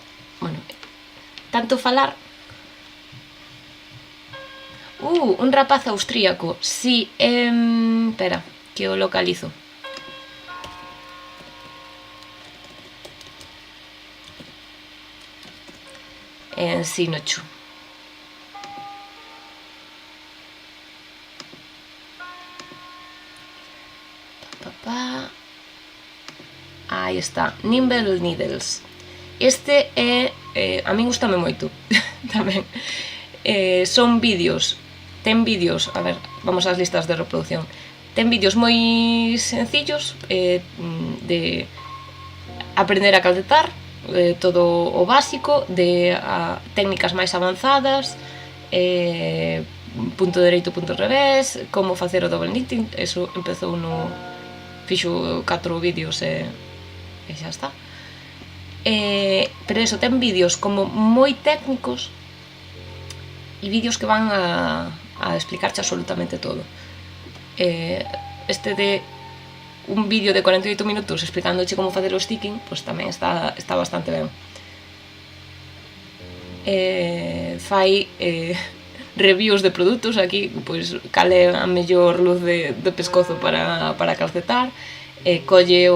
tanto falar... un rapaz austríaco. Si, espera, que o localizo. Ensinocho. Aí está, Nimble Needles. Este é, a min gustame moito tamén. Son vídeos, ten vídeos, a ver, vamos ás listas de reproducción. Ten vídeos moi sencillos, de aprender a calcetar, todo o básico, de técnicas máis avanzadas, punto dereito, punto revés, como facer o double knitting. Eso empezou no... fixo 4 vídeos e xa está. Pero eso, ten vídeos como moi técnicos e vídeos que van a explicarche absolutamente todo. Este de un vídeo de 48 minutos explicándoche como facer o sticking, pois tamén está bastante ben. Fai reviews de produtos. Aquí, pois, cal é a mellor luz de pescozo para calcetar, colle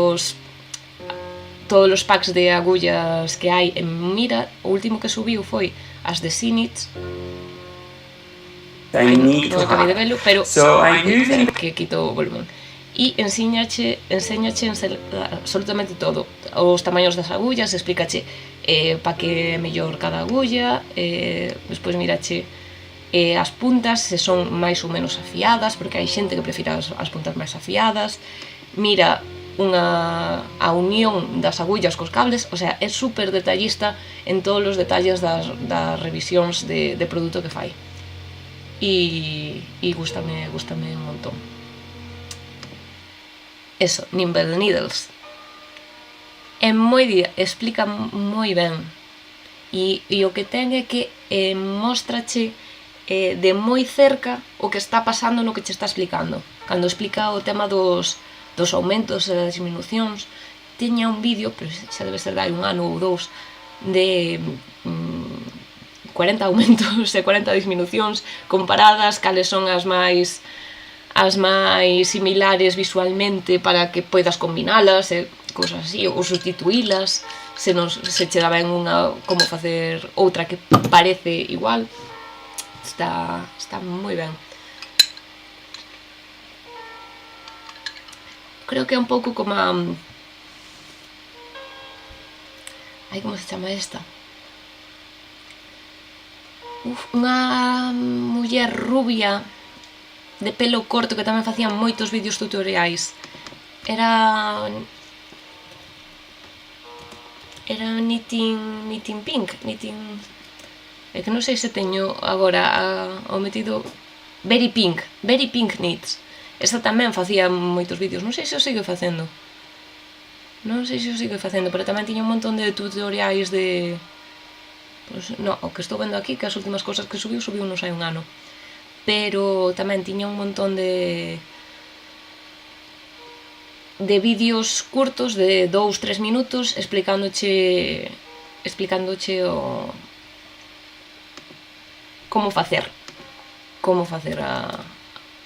todos os packs de agullas que hai. Mira, o último que subiu foi as de Sinits. Non acabei de velo, pero que quito o volumen. E enséñache absolutamente todo, os tamaños das agullas, explícache pa que é mellor cada agulla, despois mirache as puntas, se son máis ou menos afiadas, porque hai xente que prefira as puntas máis afiadas, mira a unión das agullas cos cables, o sea, é super detallista en todos os detalles das revisións de produto que fai. E gústame un montón. Eso, Nimble Needles. Explica moi ben. E o que ten é que móstrache de moi cerca o que está pasando no que che está explicando. Cando explica o tema dos aumentos e das disminucións, tiña un vídeo, pero xa debe ser de hai un ano ou dous, de 40 aumentos e 40 disminucións comparadas, cales son as máis similares visualmente para que poidas combinalas e cousas así, ou sustituílas se che dá ben unha, como facer outra que parece igual. Está moi ben. Creo que é un pouco como como se chama esta? Unha muller rubia de pelo corto que tamén facía moitos vídeos tutoriais. Era Knitting Pink. É que non sei se teño agora o metido. Very Pink Knits. Esa tamén facía moitos vídeos. Non sei se o sigue facendo, pero tamén tiña un montón de tutoriais de... Pois, no, o que estou vendo aquí, que as últimas cousas que subiu non hai un ano. Pero tamén tiña un montón de vídeos curtos de 2-3 minutos explicándoche como facer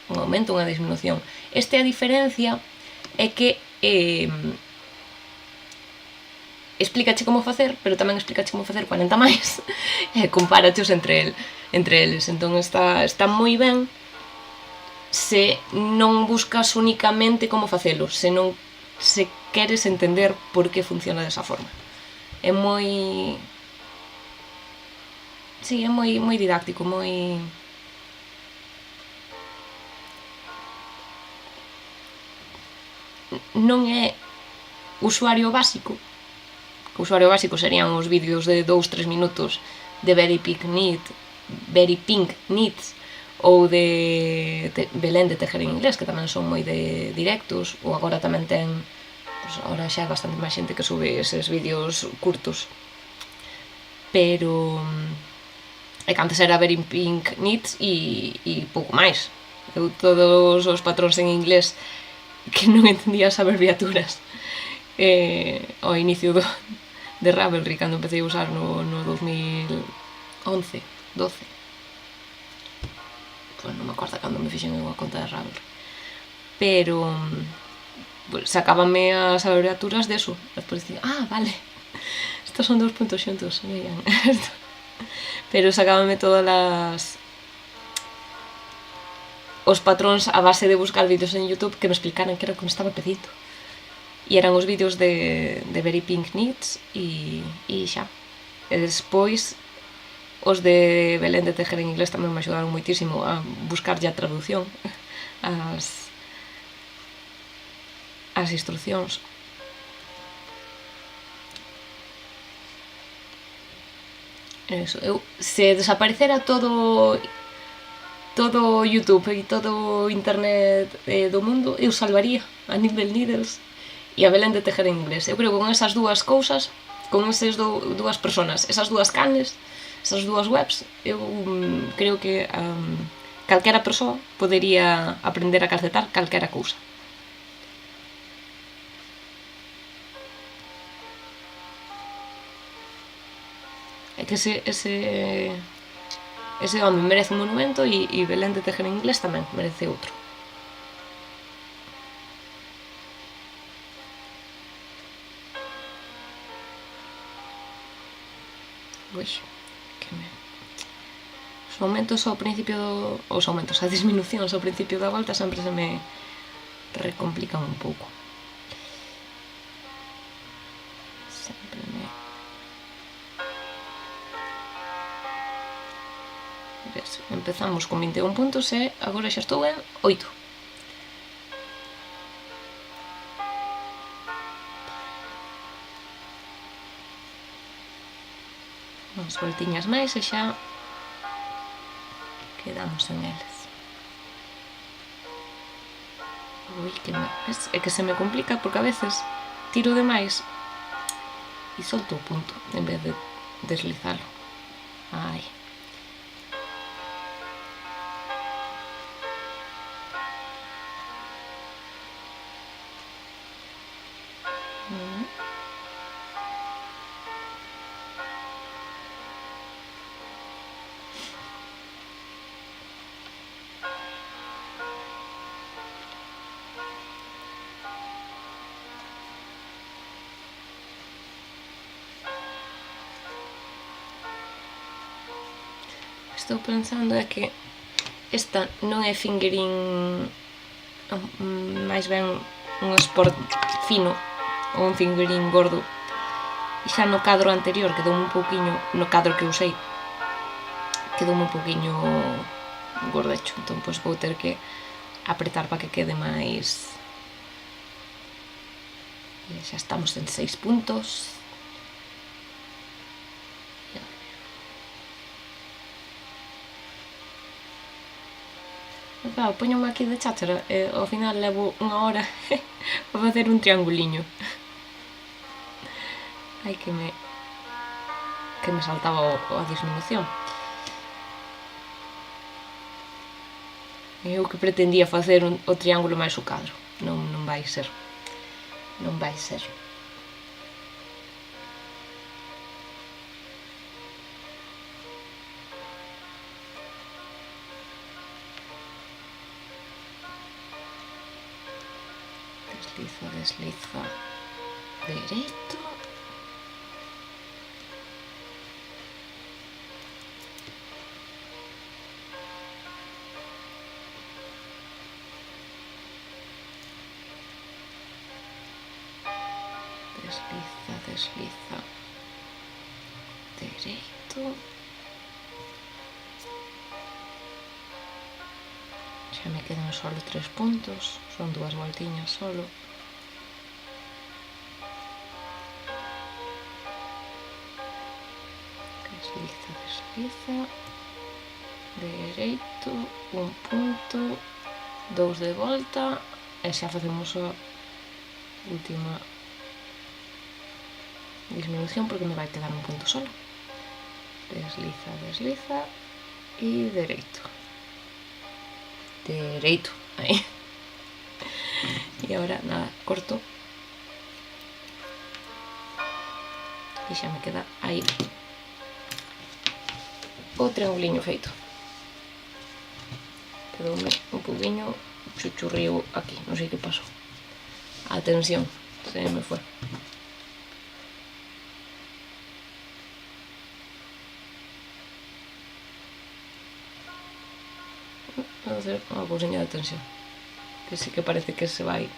un aumento, unha disminución. A diferencia é que explícache como facer, pero tamén explícache como facer 40 máis e compárateos entre eles. Entón está moi ben se non buscas únicamente como facelo, senón se queres entender por que funciona desa forma. É moi... Sí, é moi didáctico, moi... Non é usuario básico. O usuario básico serían os vídeos de 2-3 minutos de Very Pink Knits ou de Belén de Tejer en Inglés, que tamén son moi de directos, ou agora tamén ten, pues agora xa é bastante máis xente que sube eses vídeos curtos. Pero é que antes era Very Pink Knits e pouco máis. Eu todos os patróns en inglés que non entendía as abreviaturas ao inicio de Ravelry, cando empecé a usar no 2011, 12. Pois non me acordo cando me fixen unha conta de Ravelry. Pero sacábame as abreviaturas deso. Despois dicía, vale, estos son 2 puntos xuntos. Pero sacábame todas os patróns a base de buscar vídeos en YouTube que me explicaran que era o que me estaba pedindo. E eran os vídeos de Very Pink Knits e xa. E despois os de Belén de Tejer en Inglés tamén me axudaron moitísimo a buscar a traducción, as instruccións. Eso, se desaparecera todo YouTube e todo internet do mundo, eu salvaría a Nimble Needles e a Belén de Tejer en inglés. Eu creo que con esas dúas cousas, con esas dúas personas, esas dúas canles, esas dúas webs, eu creo que calquera persoa podería aprender a calcetar calquera cousa. É que ese home merece un monumento e Belén de Tejer en inglés tamén merece outro. Pois, que me... Os aumentos ao principio os aumentos, as disminucións ao principio da volta sempre se me recomplican un pouco. Sempre me... Empezamos con 21 puntos e agora xa estou en 8. Unhas voltiñas máis e xa quedamos en eles. Ui, é que se me complica porque a veces tiro de máis e solto o punto en vez de deslizalo. Ai. Estou pensando é que esta non é fingering, máis ben un sport fino ou un fingering gordo, e xa no cadro anterior quedoume un pouquiño, no cadro que usei quedoume un pouquiño gordecho, entón pois vou ter que apretar para que quede máis. E xa estamos en 6 puntos. Claro, poñome aquí de cháchara e ao final levo unha hora para facer un trianguliño. Ai, que me saltaba a disminución. Eu que pretendía facer o triángulo máis o cadro. Non vai ser. Non vai ser. Desliza dereito. Desliza dereito. Xa me quedan solo 3 puntos, son 2 voltiñas solo. Desliza dereito, un punto, 2 de volta e xa facemos a última disminución porque me vai quedar un punto solo. Desliza e dereito. Dereito, aí. E agora, nada, corto. E xa me queda aí o trianguliño feito. Quedoume un pouquinho chuchurrío aquí, non sei que pasou. A tensión, se me foi. Vou facer unha cousiña de tensión, que sí que parece que se vai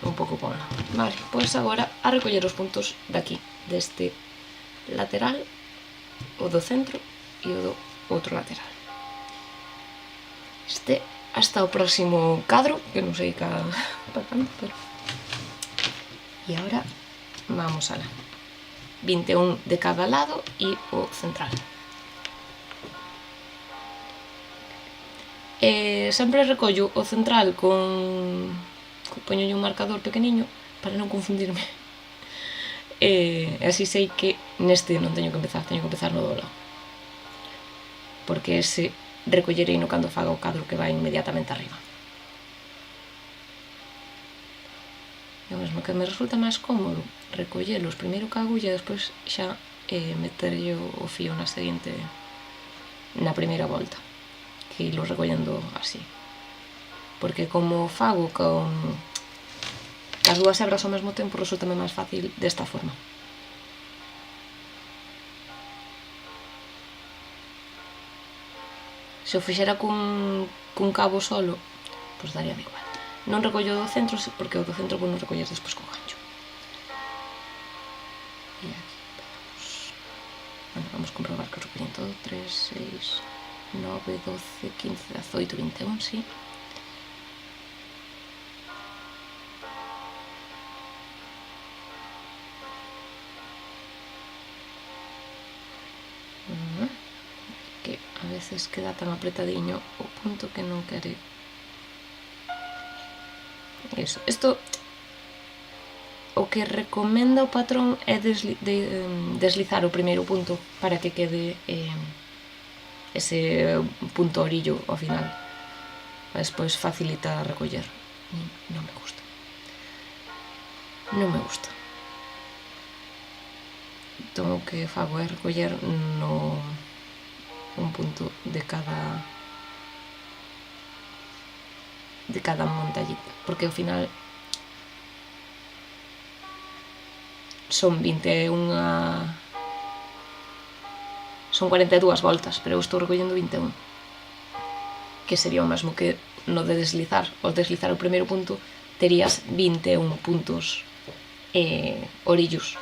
un pouco con ela. Vale, pois agora a recoller os puntos daqui, deste lateral, o do centro e o do outro lateral. Este hasta o próximo cadro, que non sei para canto, pero... E agora vamos alá. 21 de cada lado e o central. Sempre recollo o central poño un marcador pequeniño para non confundirme, e así sei que neste non teño que empezar no do lado, porque ese recollerei no cando faga o cadro que vai inmediatamente arriba. E o mesmo que me resulta máis cómodo recollelos primeiro ca agulla e despois xa meterlle o fío na primeira volta, que ilo recollendo así, porque como fago con as dúas hebras ao mesmo tempo resultame máis fácil desta forma. Se o fixera cun cabo solo, pois daríame igual. Non recollo do centro, porque o do centro vou non recoller despois co gancho. E aquí vamos comprobar que o recollen todo. 3, 6, 9, 12, 15, 18, 21, sí. Que a veces queda tan apretadiño o punto que non quere. Isto o que recomenda o patrón é deslizar o primeiro punto para que quede ese punto orillo ao final, despois facilita recoller. Non me gusta, entón o que fago é recoller un punto de cada montallita, porque ao final son 42 voltas, pero eu estou recollendo 21, que sería o mesmo que no de deslizar. Ao deslizar o primeiro punto terías 21 puntos orillos.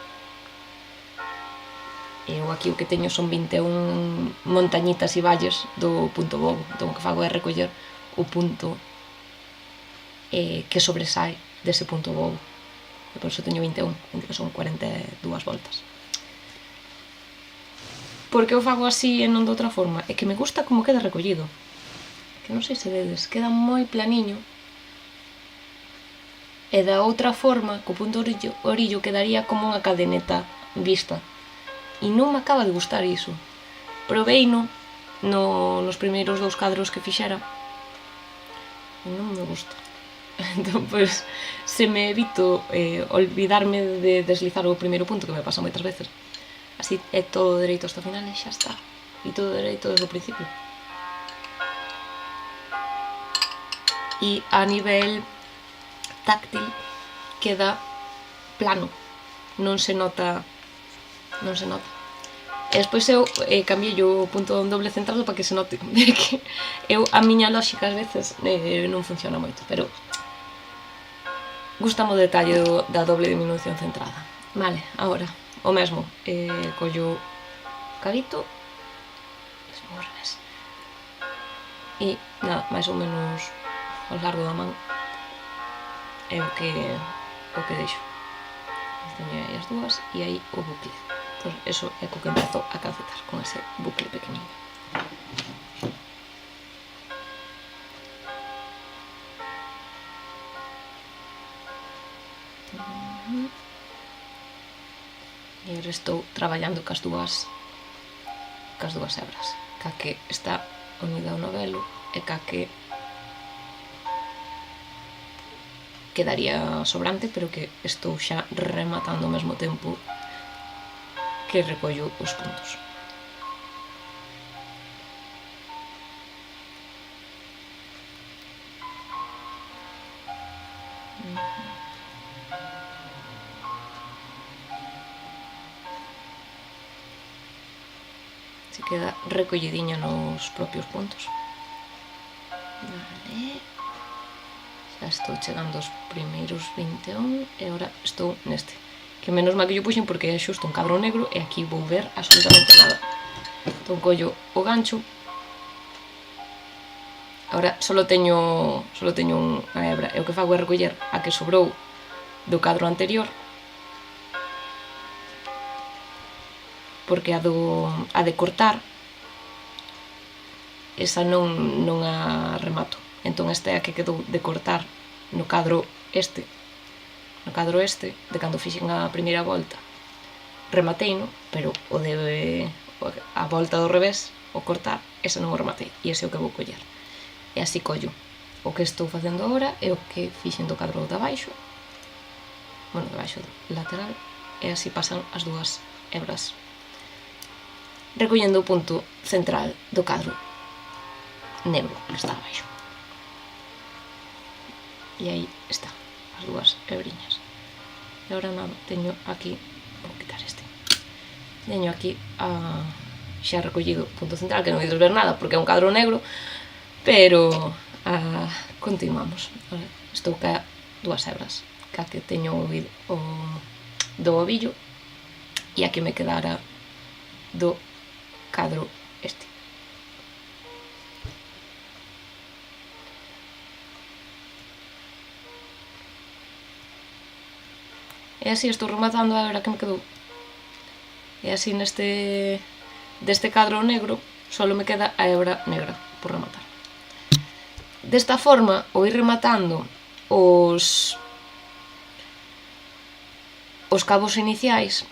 Eu aquí o que teño son 21 montañitas e valles do punto bobo, entón o que fago é recoller o punto que sobresae dese punto bobo, e por iso teño 21, que son 42 voltas. Por que eu fago así e non de outra forma? É que me gusta como queda recollido, que non sei se vedes, queda moi planiño, e da outra forma, co punto orillo quedaría como unha cadeneta vista, e non me acaba de gustar iso. Proveino nos primeiros 2 cadros que fixera e non me gusta. Entón, pois, se me evito olvidarme de deslizar o primeiro punto, que me pasa moitas veces, así é todo dereito hasta o final e xa está, e todo dereito desde o principio. E a nivel táctil queda plano, non se nota. E despois eu cambiei o punto doble centrado para que se note, que a miña lógica ás veces non funciona moito, pero gustame o detalle da doble diminución centrada. Vale, agora, o mesmo, collo cabito e nada, máis ou menos ao largo da man é o que deixo. Teño aí as dúas e aí o bucle. Entón, eso é co que empezo a calcetar, con ese bucle pequeniño. E agora estou traballando cas dúas hebras, ca que está unida ao novelo e ca que quedaría sobrante, pero que estou xa rematando ao mesmo tempo que recollo os puntos. Se queda recollidiña nos propios puntos. Vale. Xa estou chegando aos primeiros 21 e agora estou neste, que menos mal que yo puxen porque é xusto un cadro negro e aquí vou ver absolutamente nada. Entón collo o gancho. Agora solo teño unha hebra e o que fago é recoller a que sobrou do cadro anterior porque a de cortar esa non a remato. Entón esta é a que quedou de cortar no cadro este, de cando fixen a primeira volta. Remateino, pero a volta do revés, o cortar, ese non o rematei, e ese é o que vou coller. E así collo. O que estou facendo agora é o que fixen do cadro de abaixo, bueno, de abaixo lateral, e así pasan as dúas hebras, recollendo o punto central do cadro negro que está abaixo. E aí está, as dúas hebriñas. E agora nada, teño aquí, vou quitar este, teño aquí xa recollido o punto central, que non ides ver nada porque é un cadro negro, pero continuamos. Estou ca dúas hebras, ca que teño do ovillo e a que me quedara do cadro este. E así estou rematando a hebra que me quedou. E así deste cadro negro solo me queda a hebra negra por rematar. Desta forma, o ir rematando os cabos iniciais,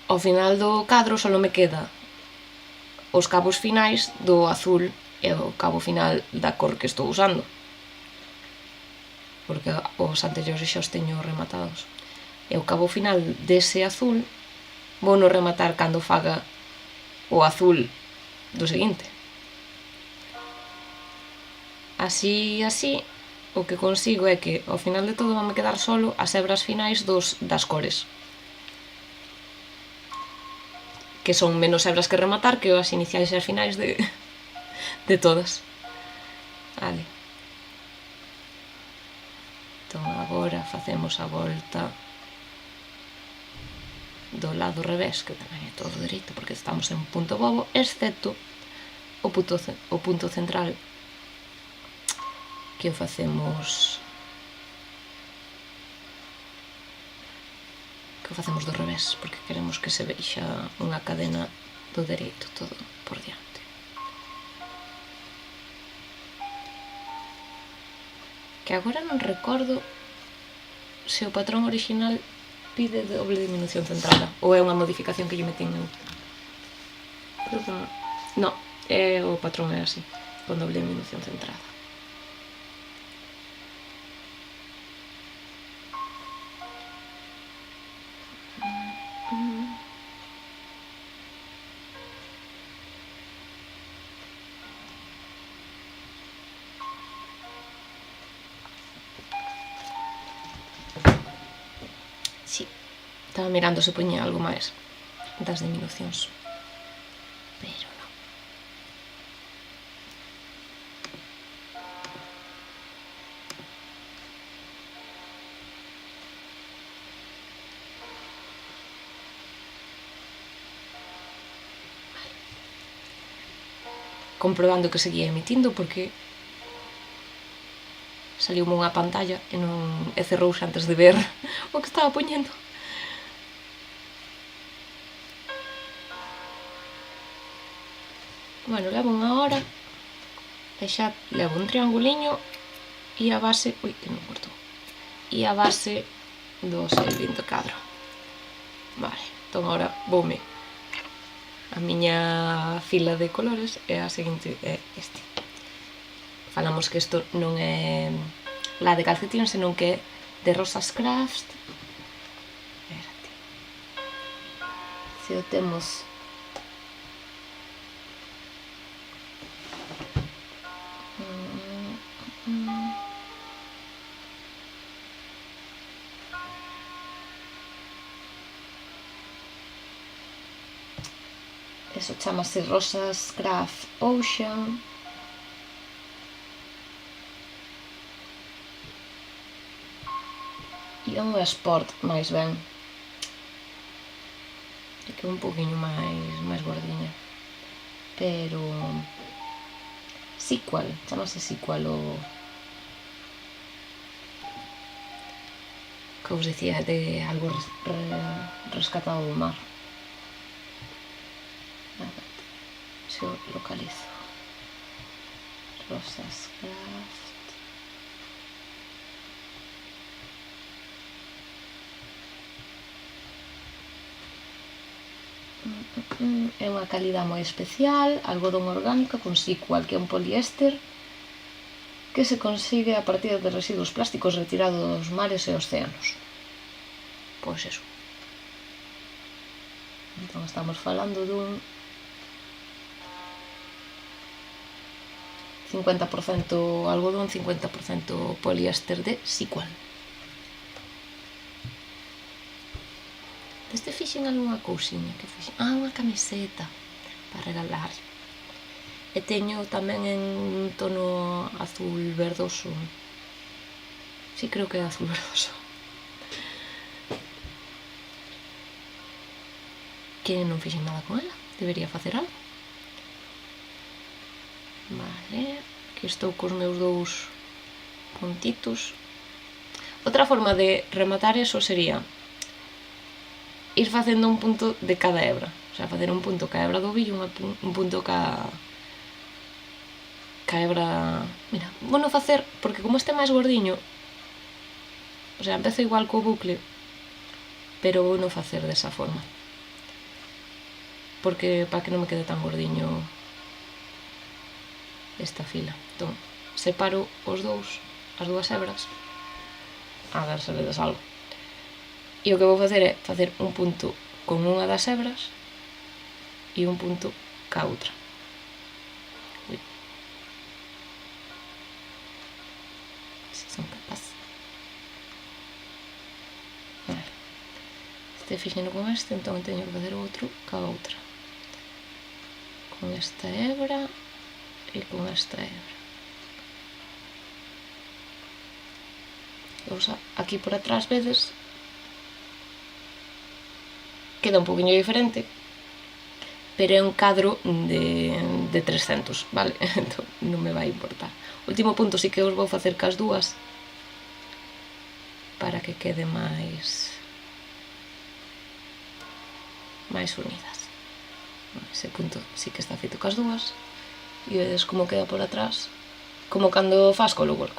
ao final do cadro solo me queda os cabos finais do azul e o cabo final da cor que estou usando, porque os anteriores xa os teño rematados. E o cabo final dese azul vou no rematar cando faga o azul do seguinte. Así, o que consigo é que ao final de todo van me quedar solo as hebras finais das cores, que son menos hebras que rematar que as iniciais e as finais de todas. Vale. Entón agora facemos a volta do lado revés, que tamén é todo dereito porque estamos en punto bobo, excepto o punto central, que o facemos do revés, porque queremos que se vexa unha cadena do dereito todo por diante. Que agora non recordo se o patrón original pide doble diminución centrada ou é unha modificación que lle metín eu. Creo que non, o patrón é así, con doble diminución centrada. Estaba mirando se poñía algo máis das diminucións, pero non. Comprobando que seguía emitindo porque saliume unha pantalla e cerrouse antes de ver o que estaba poñendo. Bueno, levo unha hora e xa levo un trianguliño e a base... Ui, que non cortou. E a base do seguinte cadro. Vale, entón agora voume a miña fila de colores e a seguinte é este. Falamos que isto non é la de calcetín, senón que é de Rosas Craft. Espérate. Se o temos... Eso chamase Rosas Craft Ocean. E é un sport máis ben. É que é un poquinho máis gordiña. Pero... Sequel, chamase Sequel o que os dicía de algo rescatado do mar. A ver se o localizo. Rosas Craft. É unha calidad moi especial, algodón orgánico con sequal, que é un poliéster que se consigue a partir de residuos plásticos retirados dos mares e océanos. Pois eso. Entón estamos falando dun 50% algodón, 50% poliéster de sequal. Deste fixen algunha cousiña que fixen. Unha camiseta para regalar. E teño tamén en un tono azul verdoso. Si, creo que é azul verdoso. Que non fixen nada con ela. Debería facer algo. Vale. Aquí estou cos meus 2 puntitos. Outra forma de rematar eso sería ir facendo un punto de cada hebra, o sea, facer un punto ca hebra do ovillo, un punto ca hebra... Mira, vou non facer, porque como este é máis gordiño, o sea, empezo igual co bucle, pero vou non facer desa forma, porque para que non me quede tan gordiño esta fila. Entón, separo os dous, as dúas hebras, a ver se vedes algo. E o que vou facer é facer un punto con unha das hebras e un punto ca outra. Se son capaz. Vale. Este fixeno con este, entón teño que facer outro ca outra. Con esta hebra e con esta hebra. Aquí por atrás vedes queda un poquinho diferente, pero é un cadro de 300, vale? Entón non me vai importar. O último punto sí que os vou facer cas dúas para que quede máis unidas. Ese punto sí que está feito cas dúas e vedes como queda por atrás, como cando fas colo work.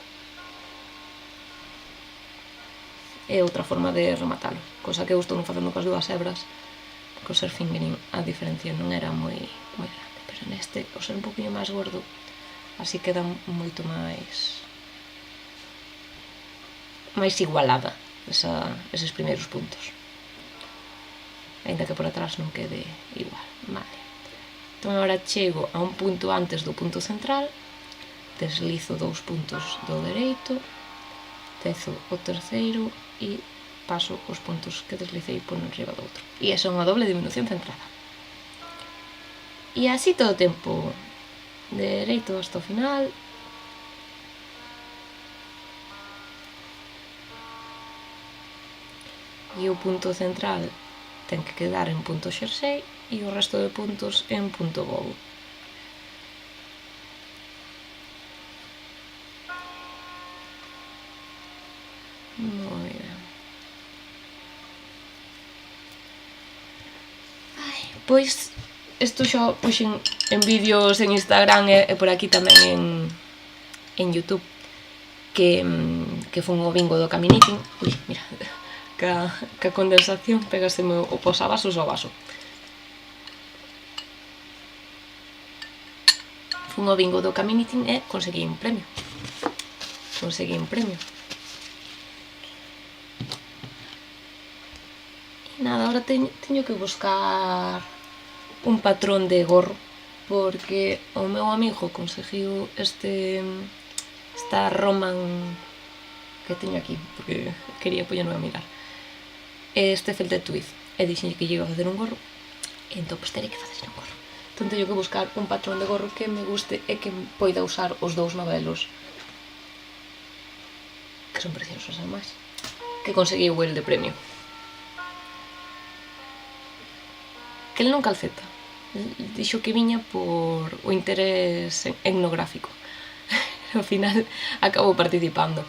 É outra forma de rematalo, cosa que eu estou non facendo cas dúas hebras, porque o ser fingering a diferencia non era moi grande, pero neste, o ser un poquinho máis gordo, así queda moito máis igualada eses primeiros puntos, aínda que por atrás non quede igual. Vale. Entón agora chego a un punto antes do punto central, deslizo 2 puntos do dereito, tezo o terceiro e paso os puntos que deslicei por enriba do outro. E esa é unha doble diminución centrada. E así todo o tempo, dereito hasta o final. E o punto central ten que quedar en punto xersei e o resto de puntos en punto bow. Moi ben. Pois, isto xa puxen en vídeos en Instagram e por aquí tamén en YouTube, que fun o bingo do Caminiting. Ui, mira, ca condensación pegaseme o posavasos ao vaso. Fun o bingo do Caminiting e conseguí un premio. Nada, ahora teño que buscar un patrón de gorro, porque o meu amigo conseguiu esta Roman que teño aquí, porque quería poñerme a mirar, este felted tweed, e dixenlle que lle iba a facer un gorro, e entón pues terei que facer un gorro. Entón teño que buscar un patrón de gorro que me guste e que poida usar os dous novelos, que son preciosos ademais, que conseguiu el de premio. Que el non calceta, dixo que viña por o interés etnográfico. Ao final acabou participando.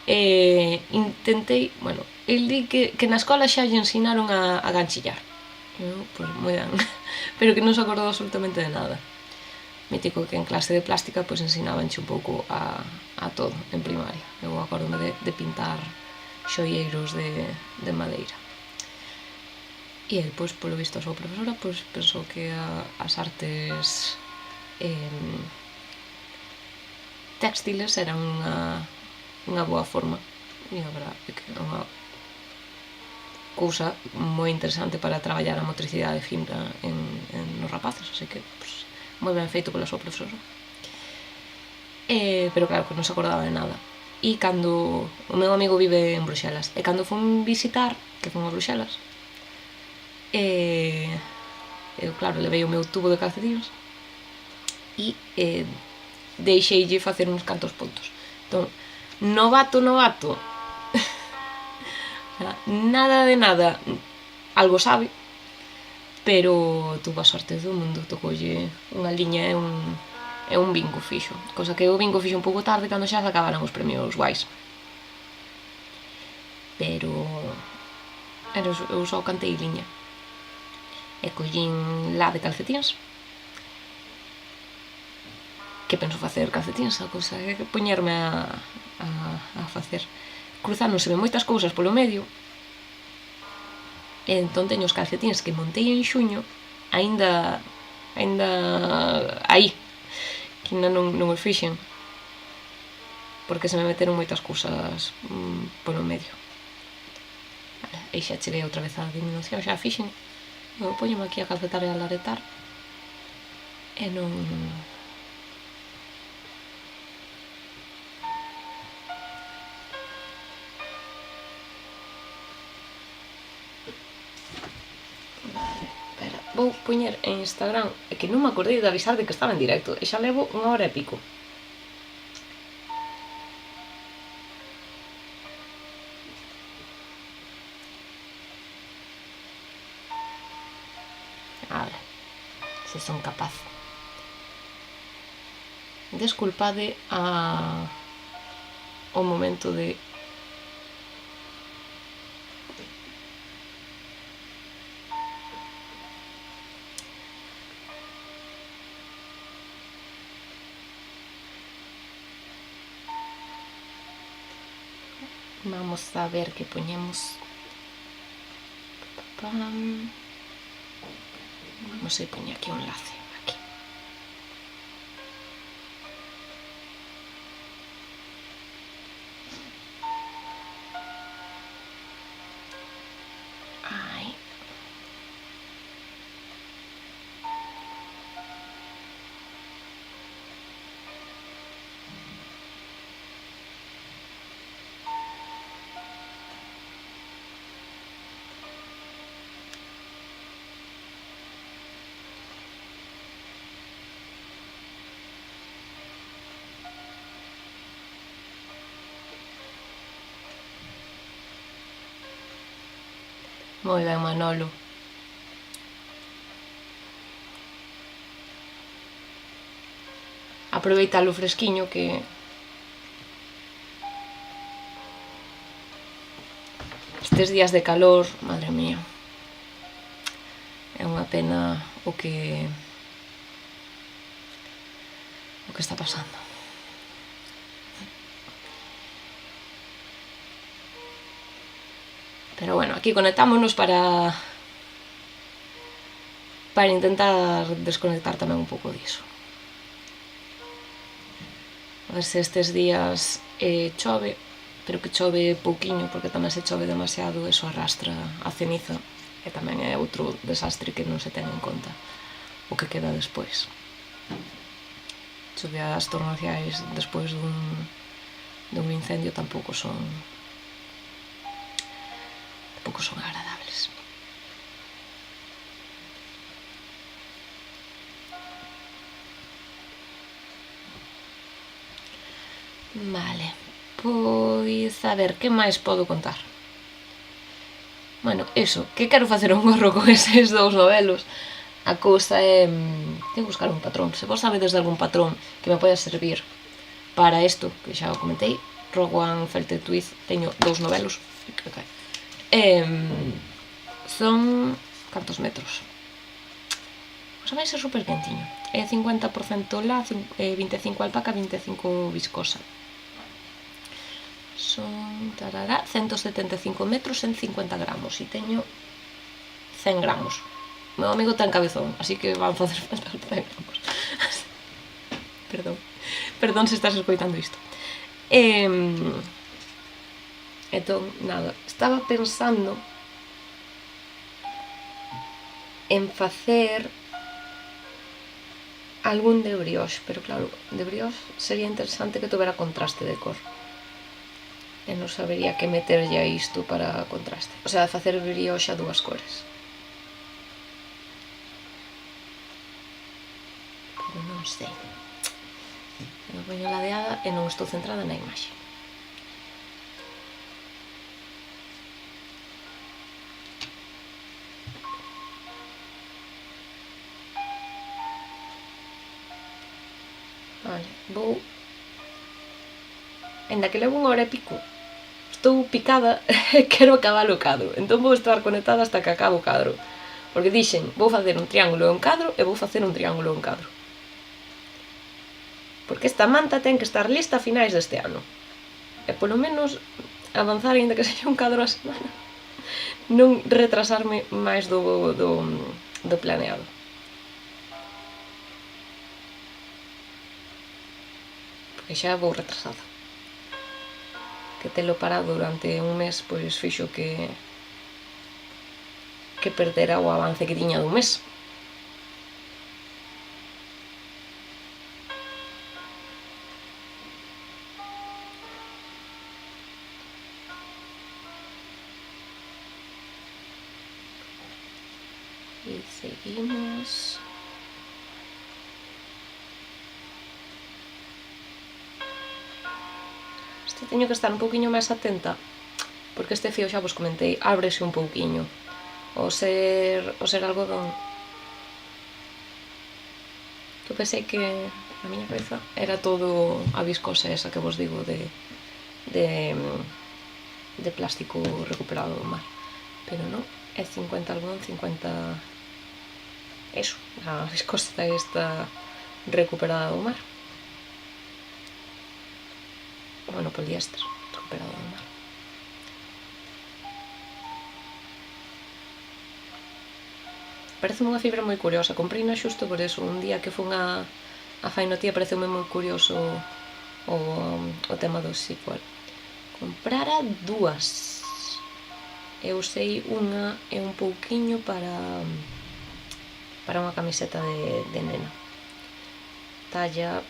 intentei, bueno, el di que na escola xa lle ensinaron a ganchillar. Pois moi ben, pero que non se acordou absolutamente de nada. Mítico que en clase de plástica pois ensinabanche un pouco a todo en primaria. Eu acordome de pintar xoieiros de madeira. E pois, polo visto, a súa profesora pois, pensou que as artes textiles eran unha boa forma, e a verdade é que é unha cousa moi interesante para traballar a motricidade fina nos rapaces, así que pues, moi ben feito pola súa profesora. Pero claro, que non se acordaba de nada. E cando o meu amigo vive en Bruxelas, e cando fun visitar, que fun a Bruxelas, eu claro, levei o meu tubo de calcetines e deixeille facer uns cantos puntos. Entón, novato, nada de nada, algo sabe, pero tuvo a sorte do mundo, tocoulle unha liña e un bingo fixo, cosa que o bingo fixo un pouco tarde cando xa se acabaran os premios guais, pero eu só cantei liña e collín lá de calcetins. Que penso facer calcetins, a cousa é poñerme a facer. Cruzándoseme moitas cousas polo medio, e entón teño os calcetins que montei en xuño aínda aí, que ainda non os fixen, porque se me meteron moitas cousas polo medio. E xa cheguei outra vez a diminución, xa fixen. Eu poñome aquí a calcetar e a laretar e non... Vou poñer en Instagram, é que non me acordei de avisar de que estaba en directo, e xa levo 1 hora e pico. A ver, se son capaz. Desculpade o momento de... Vamos a ver que poñemos. Vamos a poñer aquí un enlace. Aquí. Aí. Moi ben, Manolo. Aproveitalo fresquiño que... Estes días de calor, madre mía, é unha pena o que está pasando. Pero bueno, aquí conectámonos para intentar desconectar tamén un pouco diso. A ver se estes días chove, pero que chove pouquiño, porque tamén se chove demasiado, eso arrastra a ceniza, e tamén é outro desastre que non se ten en conta o que queda despois. Choveas torrenciais despois dun incendio tampouco son agradables. Vale, pois a ver, que máis podo contar? Bueno, eso, que quero facer un gorro con eses 2 novelos. A cousa é que buscar un patrón. Se vos sabedes de algún patrón que me poida servir para isto, que xa o comentei, Rogue One, Felted Twist, teño 2 novelos, creo que son cantos metros? Pois vai ser super quentiño, é 50% la, 25 alpaca, 25 viscosa. Son 175 metros en 50 gramos e teño 100 gramos. O meu amigo ten cabezón, así que van facer falta 100 gramos. Perdón se estás escoitando isto. Entón, nada, estaba pensando en facer algún de brioche, pero claro, de brioche sería interesante que tuvera contraste de cor. E non sabería que meterlle a isto para contraste. O sea, facer brioche a 2 cores. Pero non sei. Me poño ladeada e non estou centrada na imaxe. Vale, vou... Ainda que levo 1 hora e pico, estou picada e quero acabar o cadro. Entón vou estar conectada hasta que acabe o cadro. Porque dixen, vou facer un triángulo e un cadro e vou facer un triángulo e un cadro. Porque esta manta ten que estar lista a finais deste ano. E polo menos avanzar, ainda que sexa un cadro a semana. Non retrasarme máis do planeado. Porque xa vou retrasada. Que telo parado durante un mes, pois fixo que perdera o avance que tiña dun mes. E seguimos. Este teño que estar un pouquiño máis atenta, porque este fío, xa vos comentei, ábrese un pouquiño. O ser algodón. Eu pensei que na miña cabeza era todo a viscosa esa que vos digo de plástico recuperado do mar. Pero non, é 50 algodón, 50... Eso, a viscosa esta recuperada do mar. Bueno, poliéster recuperado do mar. Parece unha fibra moi curiosa, comprina xusto por eso. Un día que fun a fainotía pareceume moi curioso o tema do sequel. Comprara 2. Eu usei unha e un pouquiño para unha camiseta de nena. Talla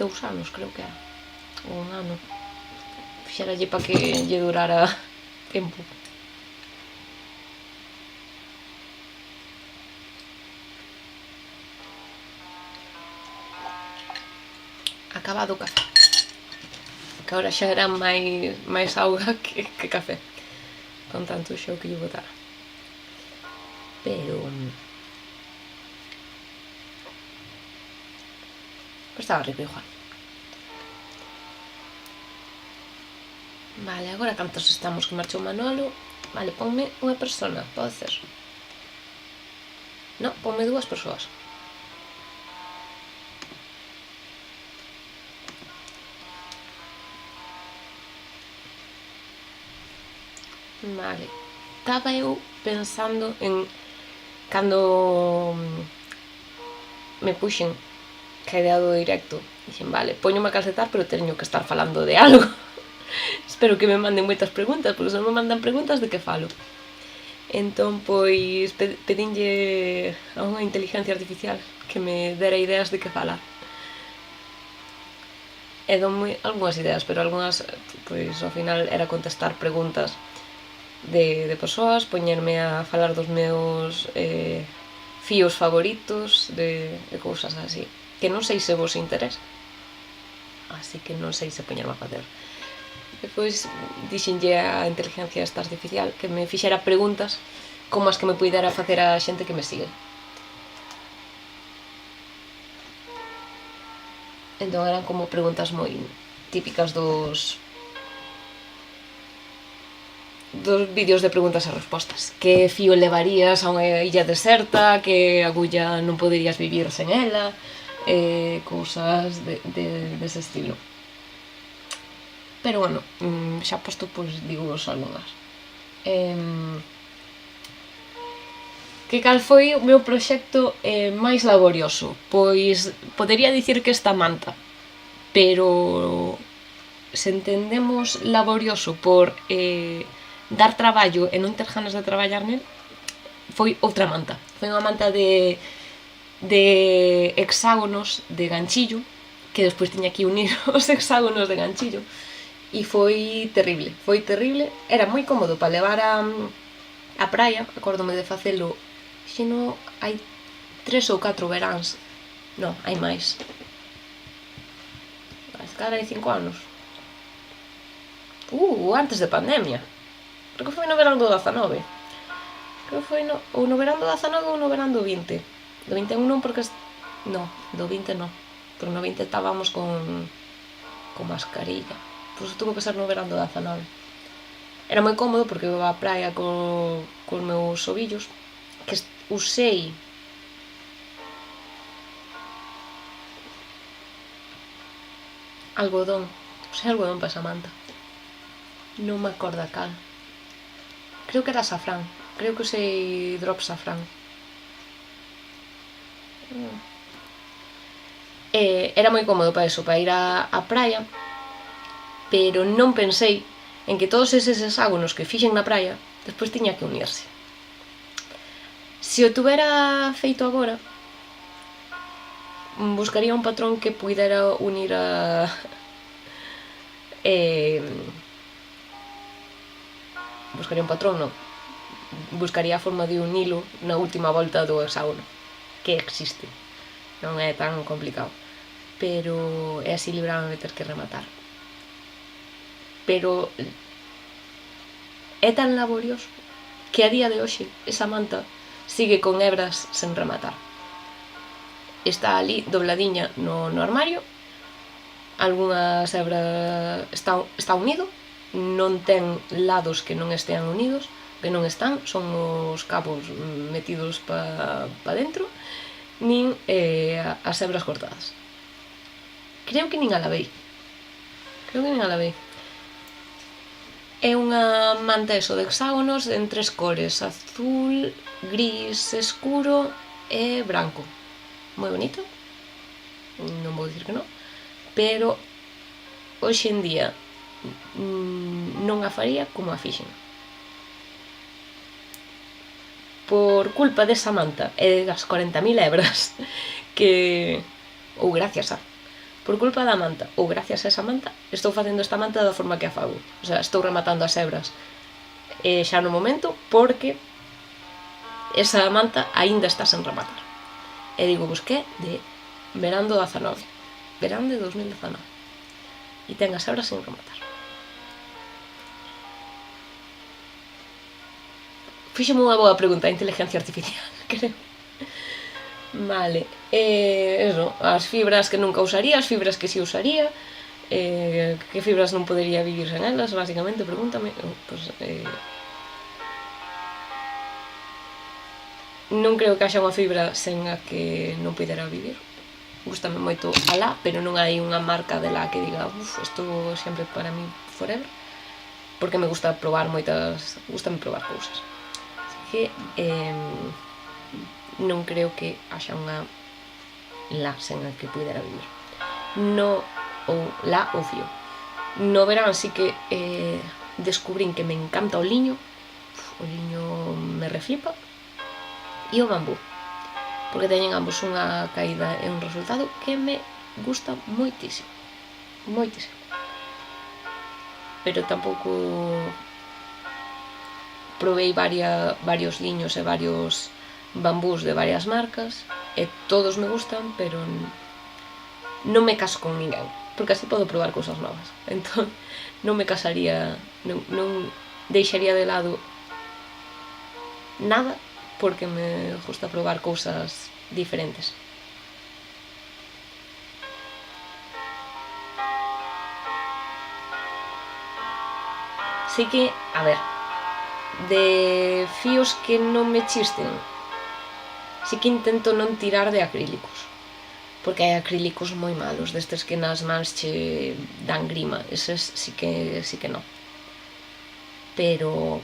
2 anos, creo que era. Ou 1 ano. Fixeralle para que lle durara tempo. Acabado o café, que agora xa era máis auga que café, con tanto xeo que lle botara. Pero estaba rico igual. Vale, agora cantos estamos que marchou Manolo? Vale, ponme unha persona, pode ser? No, ponme 2 persoas. Vale, estaba eu pensando en cando me puxen que a idea do directo, dixen, vale, poñome a calcetar, pero teño que estar falando de algo. Espero que me manden moitas preguntas, porque se non me mandan preguntas, de que falo? Entón, pois, pedinlle a unha inteligencia artificial que me dera ideas de que falar. E donme algunhas ideas, pero algunhas, pois, ao final era contestar preguntas de persoas, poñerme a falar dos meus fíos favoritos, de cousas así, que non sei se vos interesa, así que non sei se poñerme a facer. Depois dixenlle a inteligencia esta artificial que me fixera preguntas como as que me puidera facer a xente que me sigue. Entón eran como preguntas moi típicas dos vídeos de preguntas e respostas. Que fío levarías a unha illa deserta, que agulla non poderías vivir sen ela, cousas dese estilo. Pero bueno, xa posto, pois digo vos algunhas. Que cal foi o meu proxecto máis laborioso? Pois podería dicir que esta manta, pero se entendemos laborioso por dar traballo e non ter ganas de traballar nel, foi outra manta. Foi unha manta de hexágonos de ganchillo, que despois tiña que unir os hexágonos de ganchillo, e foi terrible, era moi cómodo para levar a praia. Acórdome de facelo, xeno, hai 3 ou 4 veráns, non, hai máis, cara hai 5 anos, antes de pandemia, creo que foi no verán do 19, creo que foi ou no verán do 19 ou no verán do 20, do 21 non, porque non, do 20 non, porque no 20 estábamos con mascarilla, pois tuvo que ser no verán do 19. Era moi cómodo porque iba á praia cos meus ovillos, que usei algodón para esa manta, non me acordo a cal, creo que era safrán, creo que usei drop safrán. Era moi cómodo para eso, para ir á praia, pero non pensei en que todos eses hexágonos que fixen na praia despois tiña que unirse. Se o tuvera feito agora, buscaría un patrón que puidera unir a buscaría un patrón, non, buscaría a forma de unilo na última volta do hexágono, que existe, non é tan complicado, pero é así librarme de ter que rematar. Pero é tan laborioso que a día de hoxe esa manta sigue con hebras sen rematar. Está ali dobladiña no armario, algunhas hebras está unido, non ten lados que non estean unidos, que non están, son os cabos metidos pa dentro, nin as hebras cortadas. Creo que nin a lavei. É unha manta eso de hexágonos en 3 cores: azul, gris escuro e branco. Moi bonito, non vou dicir que non, pero hoxe en día non a faría como a fixen. Por culpa desa manta e das 40.000 hebras que, ou gracias a, por culpa da manta ou gracias a esa manta, estou facendo esta manta da forma que a fago. O sea, estou rematando as hebras xa no momento, porque esa manta aínda está sen rematar. E digo, busqué de verán do 19, verán de 2019, e ten as hebras sen rematar. Fíxeme unha boa pregunta a inteligencia artificial, creo. Vale, eso, as fibras que nunca usaría, as fibras que si usaría, que fibras non podería vivir sen elas, basicamente, pregúntame. Non creo que haxa unha fibra sen a que non pudera vivir. Gústame moito a la, pero non hai unha marca de la que diga isto sempre para mí forever, porque me gusta probar moitas, gústame probar cousas. Así que non creo que haxa unha la sen a que pudera vivir. No, ou la ou fío. No verán así que descubrín que me encanta o liño me reflipa, e o bambú, porque teñen ambos unha caída e un resultado que me gusta moitísimo, pero tampouco provei varios liños e varios bambús de varias marcas e todos me gustan, pero non me caso con ninguén, porque así podo probar cousas novas. Entón non me casaría, non deixaría de lado nada, porque me gusta probar cousas diferentes. sei que, a ver, de fíos que non me chisten, sí que intento non tirar de acrílicos, porque hai acrílicos moi malos, destes que nas mans che dan grima, eses sí que non. Pero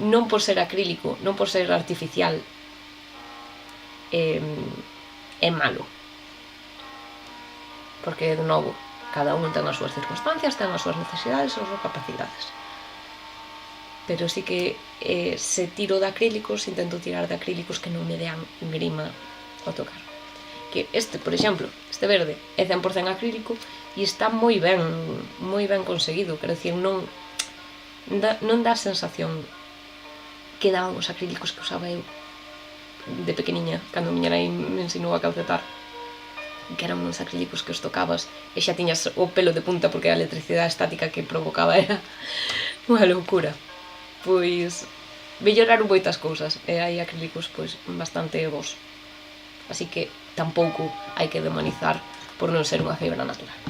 non por ser acrílico, non por ser artificial, é malo. Porque, de novo, cada un ten as súas circunstancias, ten as súas necesidades, as súas capacidades. Pero sí que se tiro de acrílicos, intento tirar de acrílicos que non me dean grima ao tocar. Que este, por exemplo, este verde é 100% acrílico e está moi ben conseguido, quero dicir, non dá a sensación que daban os acrílicos que usaba eu de pequeniña, cando miña nai me ensinou a calcetar, que eran uns acrílicos que os tocabas e xa tiñas o pelo de punta porque a electricidade estática que provocaba era unha loucura. Pois melloraron moitas cousas e hai acrílicos pois bastante bons, así que tampouco hai que demonizar por non ser unha fibra natural.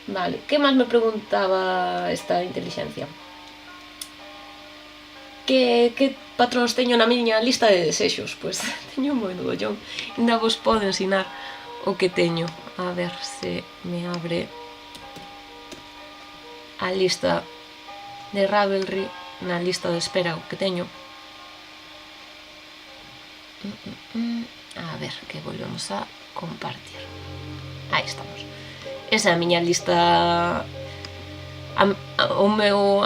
Vale, que máis me preguntaba esta intelixencia? Que patróns teño na miña lista de desexos? Pois teño un moi mogollón, ainda vos podo ensinar o que teño, a ver se me abre a lista de Ravelry, na lista de espera o que teño. A ver, que volvemos a compartir. Aí estamos. Esa é a miña lista, a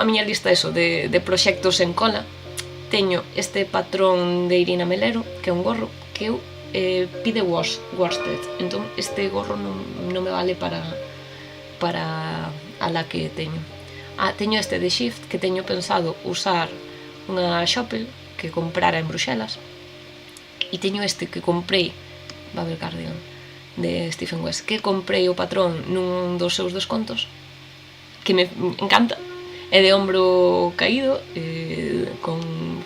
miña lista eso de proxectos en cola. Teño este patrón de Irina Melero, que é un gorro que eu pide worsted, entón este gorro non me vale para a la que teño. Teño este de Shift que teño pensado usar unha Schoppel que comprara en Bruxelas, e teño este que comprei, Babel Cardigan, de Stephen West, que comprei o patrón nun dos seus descontos, que me encanta, é de ombro caído, con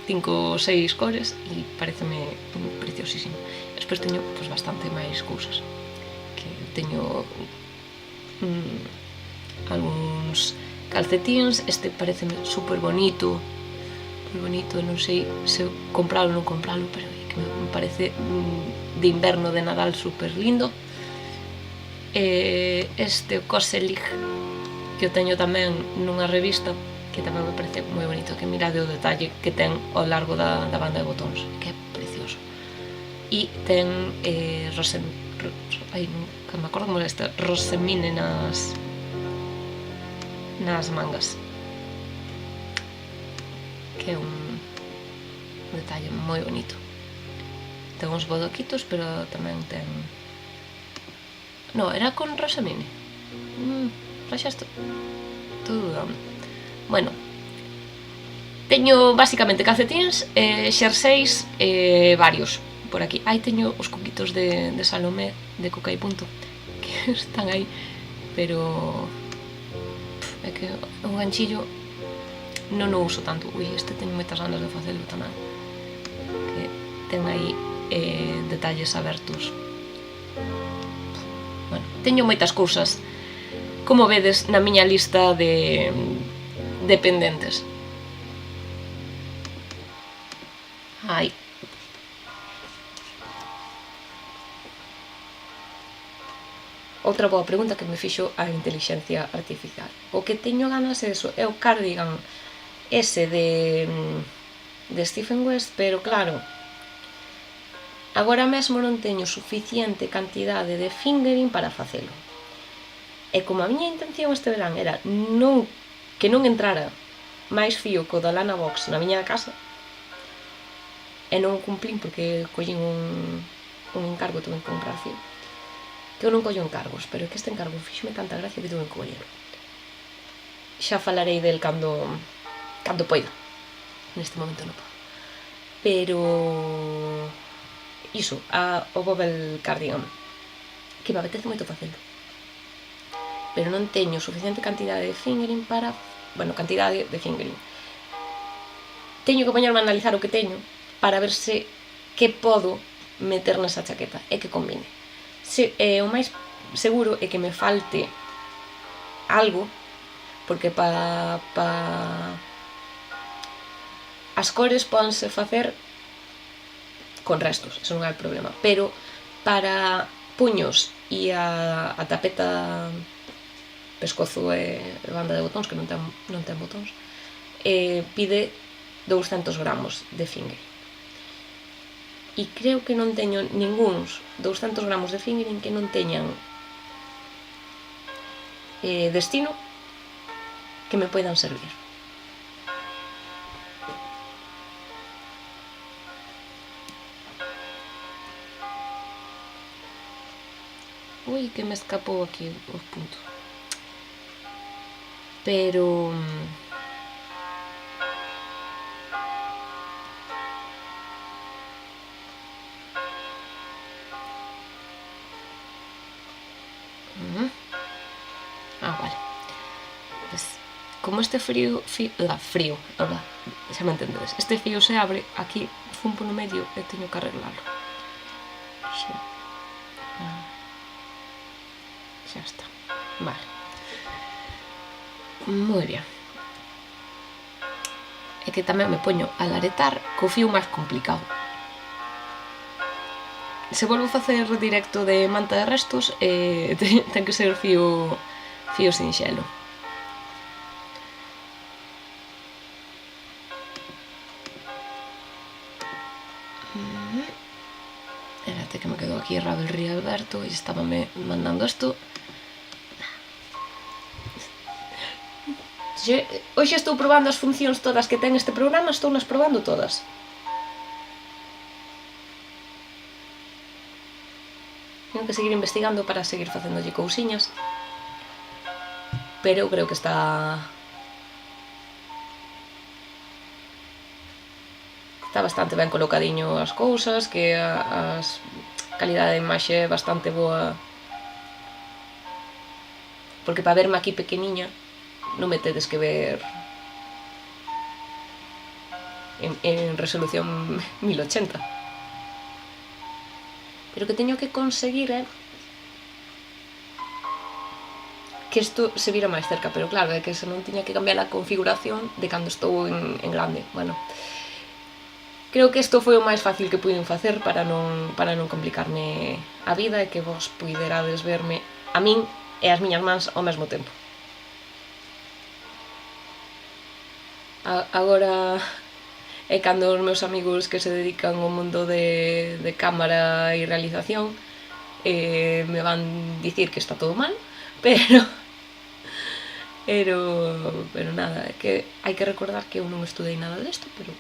5 ou 6 cores, e pareceme preciosísimo. Despois teño pues, bastante máis cousas, que teño algúns calcetíns, este pareceme super bonito, non sei se compralo ou non compralo, pero que me parece de inverno, de Nadal, super lindo. Este Koselig, que eu teño tamén nunha revista, que tamén me parece moi bonito, que mirade o detalle que ten ao largo da banda de botóns, que é precioso. E ten que me acordo como este rosemine nas mangas, que é un detalle moi bonito. Ten uns bodoquitos, pero tamén ten... No, era con rosemine. Xa estou dudando. Bueno, teño basicamente calcetíns, xerseis, varios por aquí. Aí teño os coquitos de Salomé, de Coca y Punto, que están aí, pero é que o ganchillo non o uso tanto. Ui, este teño moitas ganas de facelo tamén, que ten aí detalles abertos. Bueno, teño moitas cousas, como vedes, na miña lista de pendentes. Aí. Outra boa pregunta que me fixo a intelixencia artificial. O que teño ganas é eso, é o cardigan ese de Stephen West, pero claro, agora mesmo non teño suficiente cantidade de fingering para facelo. E como a miña intención este verán era que non entrara máis fío co da Lana Box na miña casa, e non cumplín porque collín un encargo, tuve que comprar fío, que eu non collo encargos, pero é que este encargo fíxome tanta gracia que tuve que collelo. Xa falarei del cando poida, neste momento non podo, pero iso, o Babel Cardigan, que me apetece moito facelo, pero non teño suficiente cantidade de fingering para... Bueno, cantidade de fingering. Teño que poñerme a analizar o que teño para ver se que podo meter nesa chaqueta e que combine. O máis seguro é que me falte algo, porque as cores pódense facer con restos, eso non é problema, pero para puños e a tapeta, pescozo e banda de botóns, que non ten botóns, pide 200 gramos de fingering. E creo que non teño ningúns 200 gramos de fingering que non teñan destino que me poidan servir. Ui, que me escapou aquí os puntos. Pero... vale. Pues, como este frío, xa me entendedes. Este fío se abre, aquí fun no medio e teño que arreglalo. Xa está. Vale. Moi bien. É que tamén me poño a laretar co fío máis complicado. Se volvo a facer directo de manta de restos, ten que ser fío sinxelo. Espérate que me quedou aquí Ravelry Alberto e estábame mandando isto. Hoxe estou probando as funcións todas que ten este programa, estou nas probando todas. Tengo que seguir investigando para seguir facéndolle cousiñas, pero eu creo que está bastante ben colocadiño as cousas, que a calidade de imaxe é bastante boa, porque para verme aquí pequeniña non me tedes que ver en resolución 1080. Pero que teño que conseguir que isto se vira máis cerca, pero claro, é que se non tiña que cambiar a configuración de cando estou en grande. Bueno, creo que isto foi o máis fácil que puiden facer para non complicarme a vida e que vos puiderades verme a min e as miñas mans ao mesmo tempo. Agora é cando os meus amigos que se dedican ao mundo de cámara e realización me van dicir que está todo mal, pero nada, é que hai que recordar que eu non estudei nada desto, pero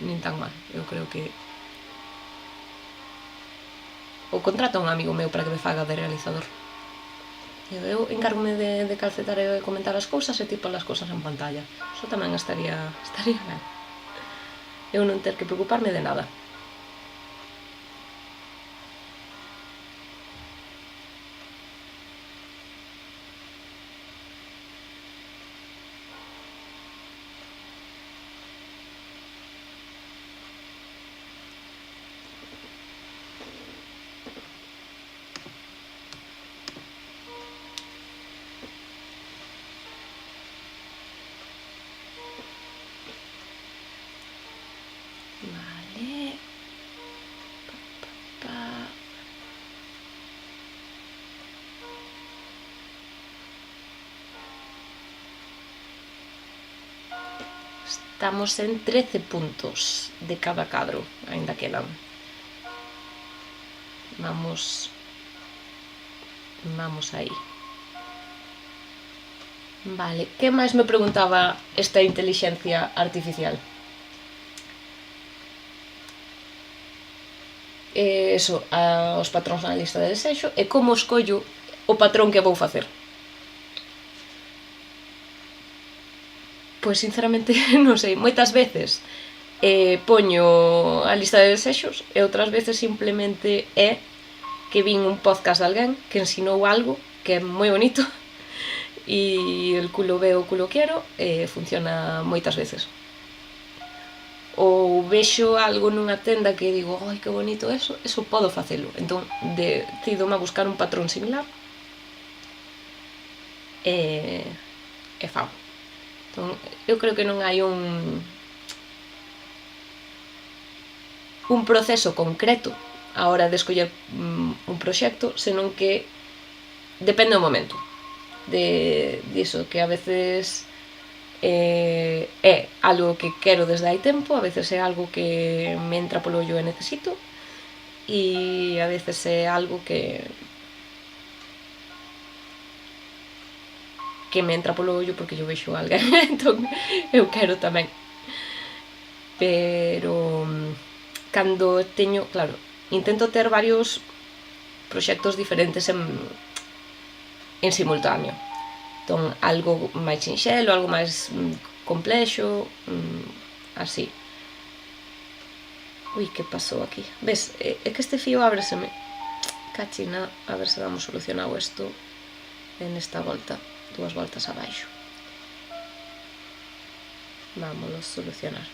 nin tan mal. Eu creo que o contrato a un amigo meu para que me faga de realizador. Eu encárgome de calcetar e comentar as cousas e tipo as cousas en pantalla. Iso tamén estaría ben. Eu non ter que preocuparme de nada. Vale. Estamos en 13 puntos de cada cadro, aínda quedan. Vamos aí. Vale, que máis me preguntaba esta intelixencia artificial? Eso, os patróns na lista de desexo e como escollo o patrón que vou facer. Pois sinceramente non sei, moitas veces poño a lista de desexos e outras veces simplemente é que vin un podcast de alguén que ensinou algo que é moi bonito e el culo veo, o culo quero, funciona moitas veces. Ou vexo algo nunha tenda que digo, ai, que bonito eso podo facelo. Entón, decidome a buscar un patrón similar e fago. Entón, eu creo que non hai un proceso concreto a hora de escoller un proxecto, senón que depende do momento diso, que a veces é algo que quero desde hai tempo, a veces é algo que me entra polo ollo e necesito, e a veces é algo que me entra polo ollo porque yo vexo alguén, entón eu quero tamén. Pero cando teño, claro, intento ter varios proxectos diferentes en simultáneo. Entón, algo máis sinxelo, algo máis complexo, así. Ui, que pasou aquí? Ves, é que este fío ábreseme. Cachina, a ver se damos solucionado isto en esta volta, 2 voltas abaixo. Vámoslo solucionar.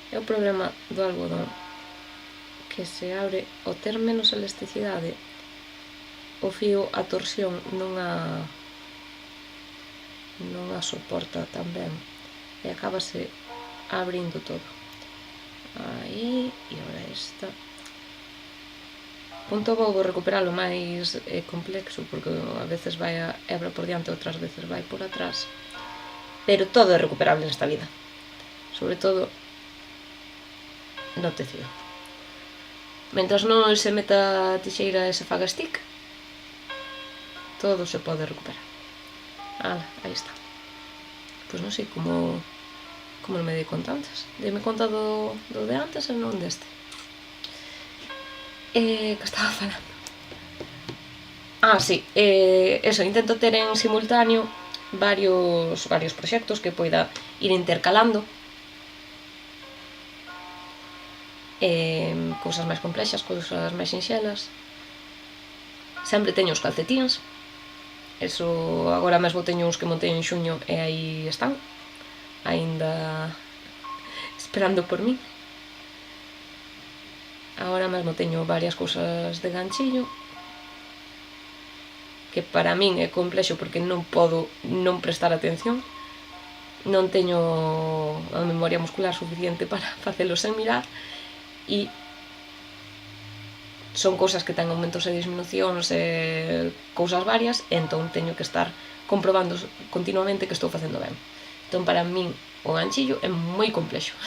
É o problema do algodón, que se abre ao ter menos elasticidade, o fío a torsión non a soporta tan ben e acabase abrindo todo. Aí, e agora esta. Punto vou recuperalo máis complexo, porque a veces vai a hebra por diante, outras veces vai por atrás. Pero todo é recuperable nesta vida. Sobre todo no tecido. Mentras non se meta a tixeira e se faga stick, todo se pode recuperar. Aí está. Pois non sei como non me dei conta antes. Deime conta do de antes e non deste. Que estaba falando? Sí, eso, intento ter en simultáneo varios proxectos que poida ir intercalando, cousas máis complexas, cousas máis sinxelas. Sempre teño os calcetíns, eso, agora mesmo teño uns que montei en xuño e aí están, aínda esperando por min. Agora mesmo teño varias cousas de ganchillo, que para min é complexo porque non podo non prestar atención, non teño a memoria muscular suficiente para facelo sen mirar, e son cousas que ten aumentos e disminucións e cousas varias, e entón teño que estar comprobando continuamente que estou facendo ben. Entón, para min, o ganchillo é moi complexo.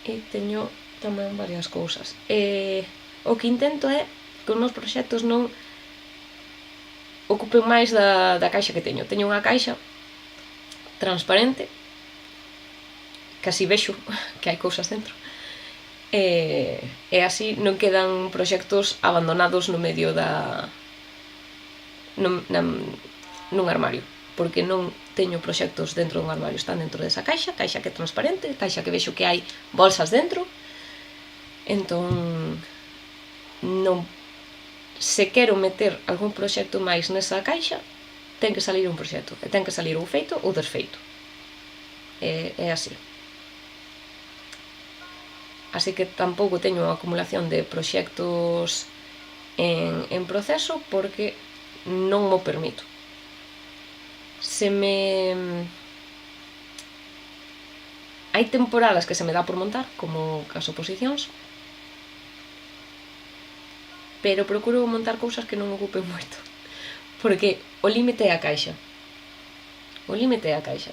E teño tamén varias cousas. O que intento é que os meus proxectos non ocupen máis da caixa que teño. Teño unha caixa transparente, que así vexo que hai cousas dentro, e así non quedan proxectos abandonados no medio nun armario, porque non teño proxectos dentro dun armario, están dentro desa caixa que é transparente, caixa que vexo que hai bolsas dentro. Entón, non, se quero meter algún proxecto máis nesa caixa, ten que salir un proxecto, e ten que salir ou feito ou desfeito. É así. Así que tampouco teño unha acumulación de proxectos en proceso, porque non mo permito. Hai temporadas que se me dá por montar, como as oposicións, pero procuro montar cousas que non ocupen moito, porque o límite é a caixa.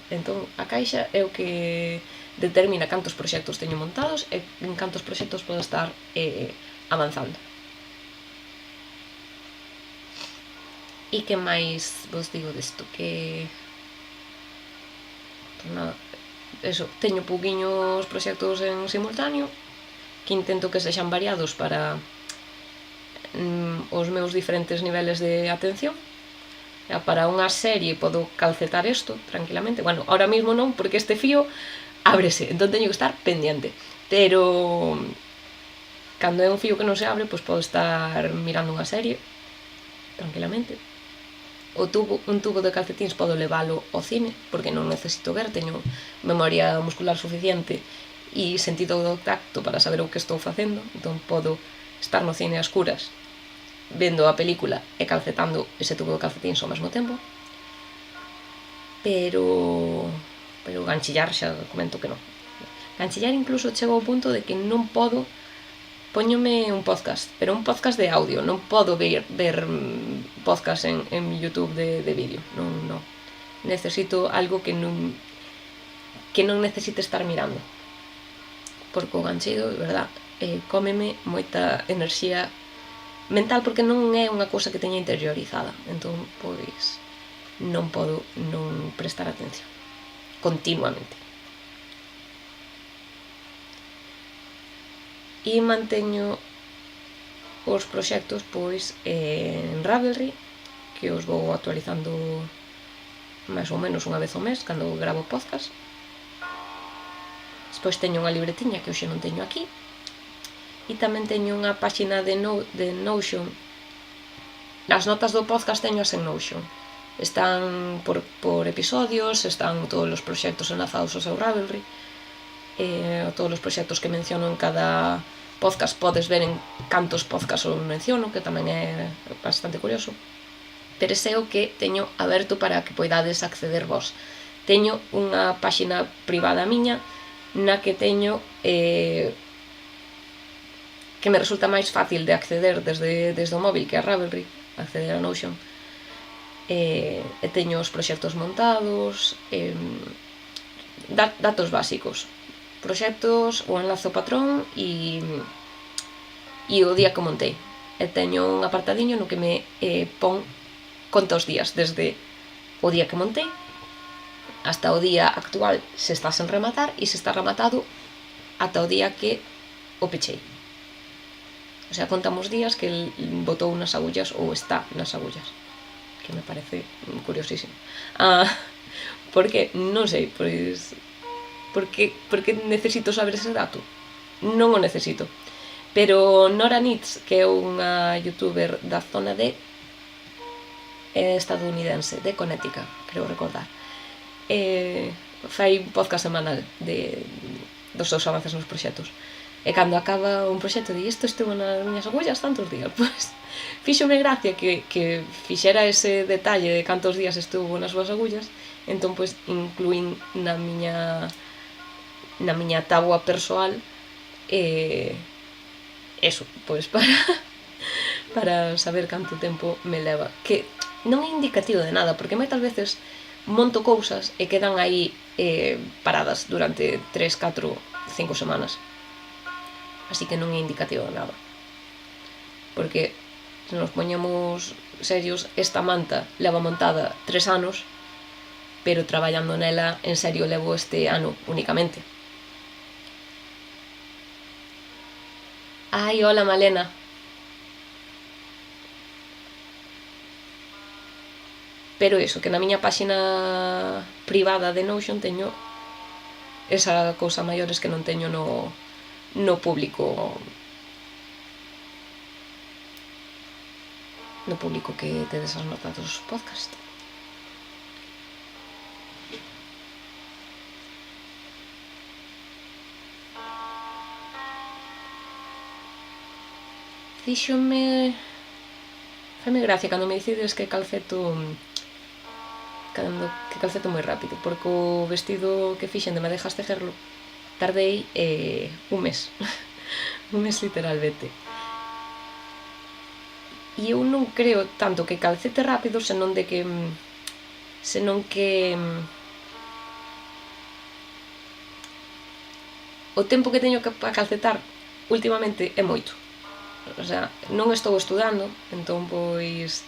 Entón, a caixa é o que determina cantos proxectos teño montados e en cantos proxectos podo estar avanzando. E que máis vos digo desto? Que nada, eso, teño pouquiños proxectos en simultáneo, que intento que sexan variados para os meus diferentes niveles de atención. Para unha serie podo calcetar isto tranquilamente. Bueno, ahora mismo non, porque este fío ábrese, entón teño que estar pendiente, pero cando é un fío que non se abre, pois podo estar mirando unha serie tranquilamente. Un tubo de calcetíns podo leválo ao cine, porque non necesito ver, teño memoria muscular suficiente e sentido do tacto para saber o que estou facendo, entón podo estar no cine a escuras vendo a película e calcetando ese tubo de calcetíns ao mesmo tempo, pero ganchillar xa comento que non. Ganchillar incluso chego ao punto de que non podo, póñome un podcast, pero un podcast de audio, non podo ver podcast en YouTube de vídeo, non. Necesito algo que non necesite estar mirando, porque o ganchido, de verdad, cómeme moita enerxía mental, porque non é unha cousa que teña interiorizada, entón, pois, non podo non prestar atención continuamente. E manteño os proxectos, pois, en Ravelry, que os vou actualizando máis ou menos unha vez ao mes, cando gravo podcast. Despois teño unha libretiña que hoxe non teño aquí, e tamén teño unha páxina de Notion. As notas do podcast teñoas en Notion. Están por episodios, están todos os proxectos enlazados ao seu Ravelry, todos os proxectos que menciono en cada podcast podes ver en cantos podcasts o menciono, que tamén é bastante curioso. Pero ese é o que teño aberto para que poidades acceder vos. Teño unha páxina privada miña na que teño que me resulta máis fácil de acceder desde o móvil que a Ravelry, acceder a Notion, e teño os proxectos montados, datos básicos, proxectos, o enlace ao patrón e o día que montei. E teño un apartadiño no que me pon conta os días, desde o día que montei hasta o día actual, se está sen rematar, e se está rematado ata o día que o pechei. O sea, contamos días que el botou nas agullas ou está nas agullas, que me parece curiosísimo. Porque, non sei, pois, porque necesito saber ese dato? Non o necesito. Pero Nora Nitz, que é unha youtuber da zona de estadounidense, de Connecticut, creo recordar, fai un podcast semanal dos seus avances nos proxectos. E cando acaba un proxecto di, isto estuvo nas miñas agullas tantos días, pois fíxome gracia que fixera ese detalle de cantos días estuvo nas súas agullas, entón pois incluín na miña táboa persoal eso, pois para saber canto tempo me leva, que non é indicativo de nada, porque moitas veces monto cousas e quedan aí paradas durante 3, 4, 5 semanas. Así que non é indicativo de nada. Porque se nos poñemos serios, esta manta leva montada 3 anos, pero traballando nela en serio levo este ano únicamente. Ai, hola Malena. Pero iso, que na miña páxina privada de Notion teño esa cousa maiores que non teño no público que tedes as notas dos podcast. Fai gracia cando me decides que calceto moi rápido, porque o vestido que fixen de Me dejas tejerlo tardei un mes un mes literalmente, e eu non creo tanto que calcete rápido, senón que o tempo que teño para calcetar últimamente é moito. O sea, non estou estudando, entón pois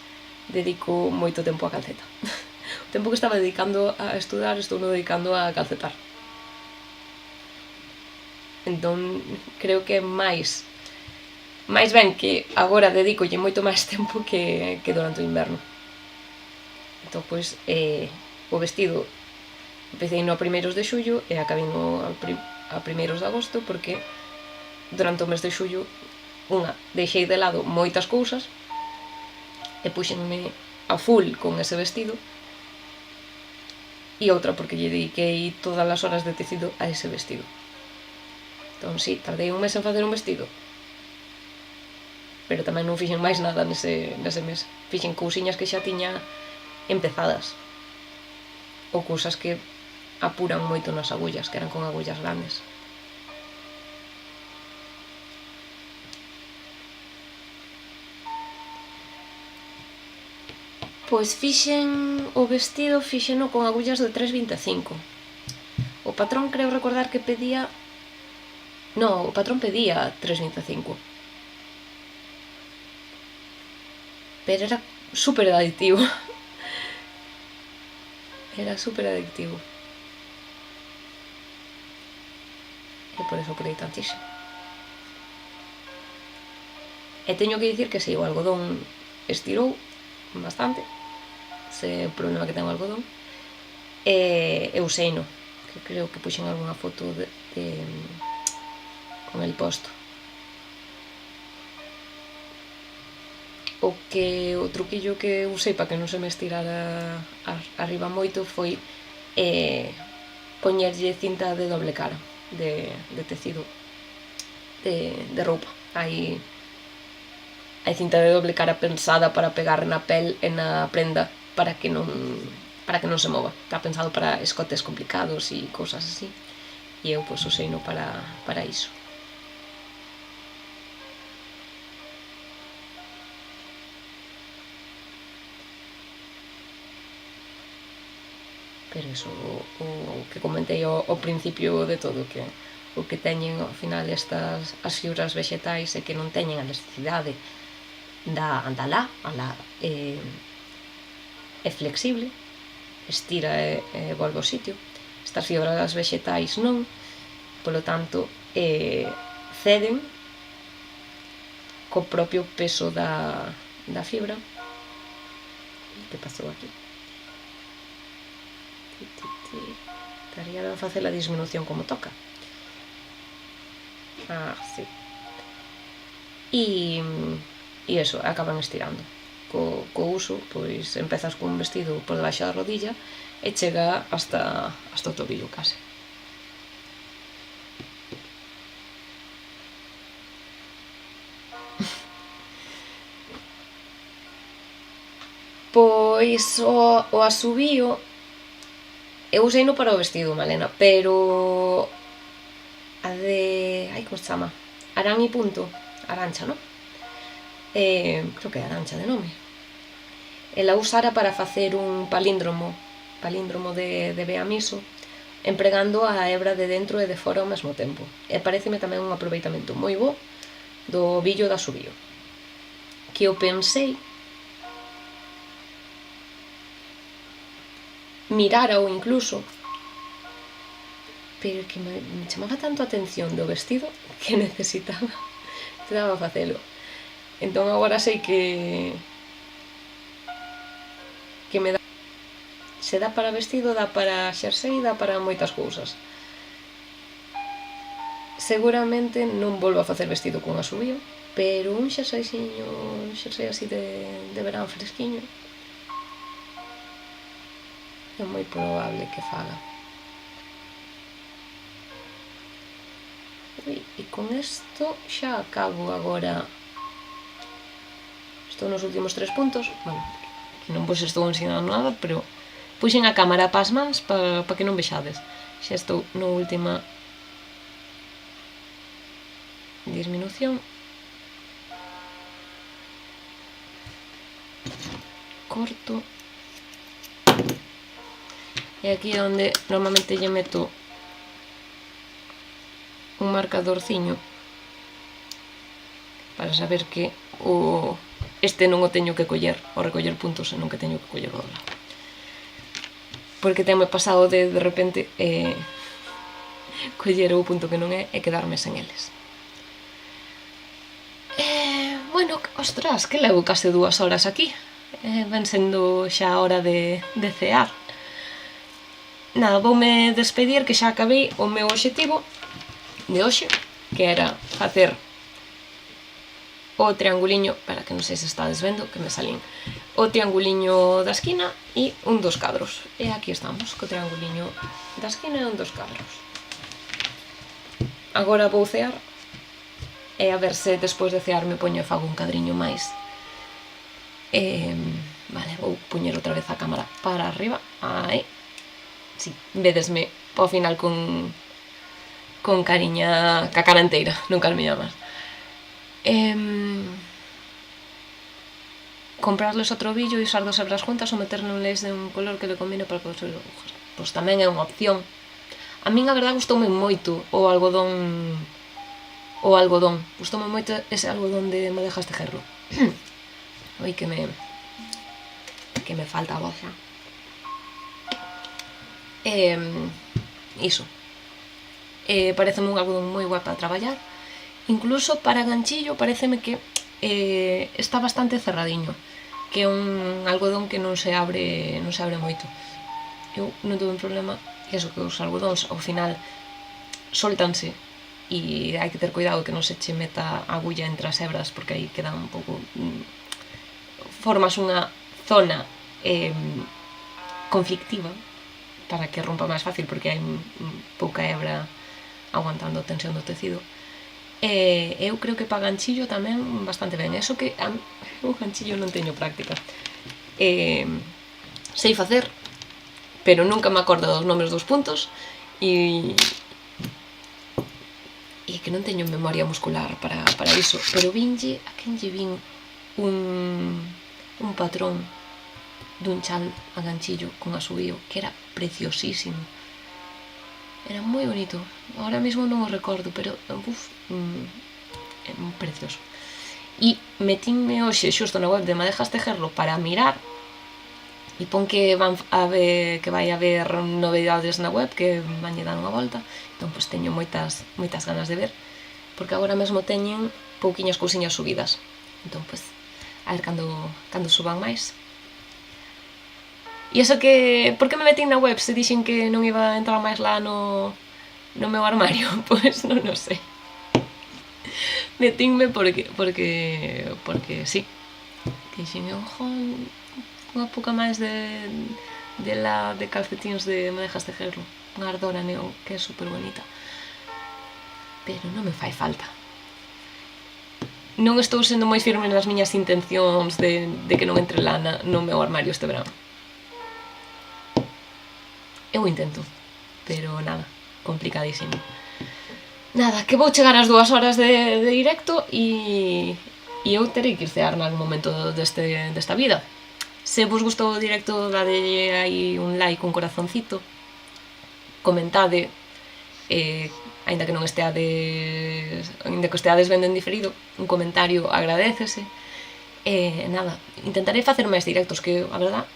dedico moito tempo a calceta. O tempo que estaba dedicando a estudar estou dedicando a calcetar. Entón, creo que é máis ben que agora dedicolle moito máis tempo que durante o inverno. Entón, pois, o vestido empecei no a primeiros de xullo e acabei a primeiros de agosto, porque durante o mes de xullo, deixei de lado moitas cousas e puxenme a full con ese vestido, e outra porque lle dediquei todas as horas de tecido a ese vestido. Entón, sí, tardei un mes en facer un vestido. pero tamén non fixen máis nada nese mes. Fixen cousiñas que xa tiña empezadas, ou cousas que apuran moito nas agullas, que eran con agullas grandes. Pois fixen o vestido, fixeno con agullas de 3,25. O patrón creo recordar que pedía... No, o patrón pedía 3,25. Pero era super adictivo. Era super adictivo. E por eso creí tantísimo. E teño que dicir que si, o algodón estirou bastante. Ese problema que ten o algodón. E useino, que creo que puxen algunha foto con el posto. O truquillo que usei para que non se me estirara arriba moito foi poñerlle cinta de doble cara, de tecido de roupa. Hai cinta de doble cara pensada para pegar na pel e na prenda para que non se mova. Está pensado para escotes complicados e cousas así, e eu pois useino para iso. Pero iso, o que comentei ao principio de todo, que o que teñen ao final as fibras vexetais é que non teñen a elasticidade da lá, é flexible, estira e volve ao sitio. Estas fibras vexetais non, polo tanto ceden co propio peso da fibra. Que pasou aquí? Estaría a facer a disminución como toca. Sí. E eso, acaban estirando. Co uso, pois empezas cun vestido por debaixo da rodilla e chega hasta o tobillo case. Pois o asubío eu useino para o vestido, Malena, pero a de... como se chama? Arán e punto, Arancha, non? Creo que é Arancha de nome. Ela usara para facer un palíndromo de Beamiso, empregando a hebra de dentro e de fora ao mesmo tempo. E pareceme tamén un aproveitamento moi bo do billo da asubío, que eu pensei mirara ou incluso, pero que me chamaba tanto a atención do vestido que necesitaba facelo. Entón agora sei que me dá, se dá para vestido, dá para xersei, dá para moitas cousas. Seguramente non volvo a facer vestido con asubío, pero un xersei así de verán fresquiño é moi probable que faga. E con isto xa acabo agora. Estou nos últimos 3 puntos. Bueno, que non vos estou ensinando nada, pero puxen a cámara pas mans para que non vexades. Xa estou na última disminución. Corto. E aquí é onde normalmente lle meto un marcadorciño para saber que este non o teño que coller, o recoller puntos, senón que teño que coller o lado. Porque tenme pasado de repente coller o punto que non é e quedarme sen eles. Bueno, ostras, que levo case 2 horas aquí. Ven sendo xa a hora de cear. Nada, voume despedir, que xa acabei o meu obxectivo de hoxe, que era facer o trianguliño, para que non sei se estades vendo, que me salín, o trianguliño da esquina e un dos cadros. E aquí estamos, co trianguliño da esquina e un dos cadros. Agora vou cear E a ver se despois de cear me poño e fago un cadriño máis. Vale, vou poñer outra vez a cámara para arriba. Aí. Si, vedesme ao final con cariña, ca cara inteira, nunca as miña máis. Comprarles outro billo e usar dos hebras juntas ou meter nun leis de un color que le combine para poder subir agujas. Pois tamén é unha opción. A min a verdade gustoume moito o algodón. Gustoume moito ese algodón de Madejas Tejerlo. Oi, que me falta a voz xa. Iso. Pareceme un algodón moi guai para traballar. Incluso para ganchillo pareceme que está bastante cerradiño, que é un algodón que non se abre moito. Eu non tuve un problema, que eso, que os algodóns ao final soltanse e hai que ter cuidado que non se che meta a agulla entre as hebras, porque aí quedan un pouco formas unha zona conflictiva para que rompa máis fácil, porque hai pouca hebra aguantando a tensión do tecido. Eu creo que para ganchillo tamén bastante ben. Eso que o ganchillo non teño práctica. Sei facer, pero nunca me acordo dos nomes dos puntos e que non teño memoria muscular para iso. Pero vinlle, a quen lle vin un patrón dun chal a ganchillo con asubío que era preciosísimo. Era moi bonito. Ahora mesmo non o recordo, pero é precioso. E metinme hoxe xusto na web de Madejas Tejerlo para mirar e pon que vai haber novedades na web, que van lle dar unha volta. Entón, pois teño moitas ganas de ver, porque agora mesmo teñen pouquiñas cousiñas subidas. Entón, pois, a ver cando suban máis. E iso que... Por que me metín na web se dixen que non iba a entrar máis lá no meu armario? Pois non o sei. Metínme porque sí. Dixen, ojo, unha pouca máis de calcetíns de Madejas Tejerlo. Unha ardora neón que é super bonita. Pero non me fai falta. Non estou sendo moi firme nas miñas intencións de que non entre lana no meu armario este verán. Eu intento, pero nada, complicadísimo. Nada, que vou chegar ás 2 horas de directo e eu terei que ir cear nalgún momento desta vida. Se vos gustou o directo, dadelle aí un like, un corazoncito, comentade, aínda que non esteades vendo en diferido, un comentario agradécese. Nada, intentarei facer máis directos, que a verdad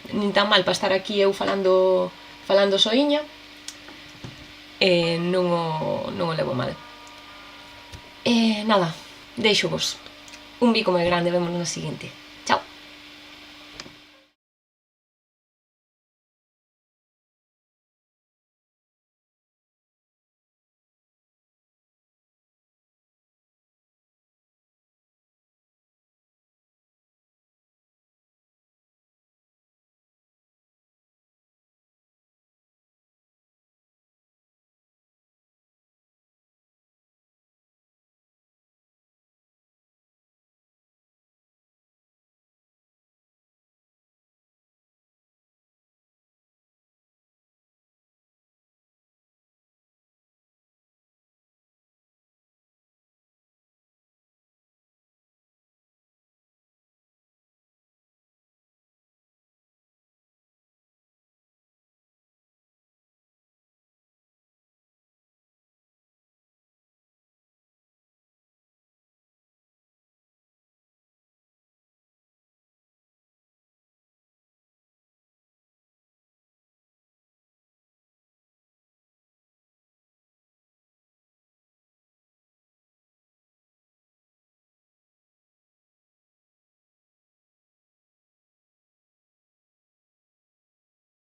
nin tan mal para estar aquí eu falando soiña, non o levo mal. Nada, deixo vos un bico moi grande, vémonos na seguinte.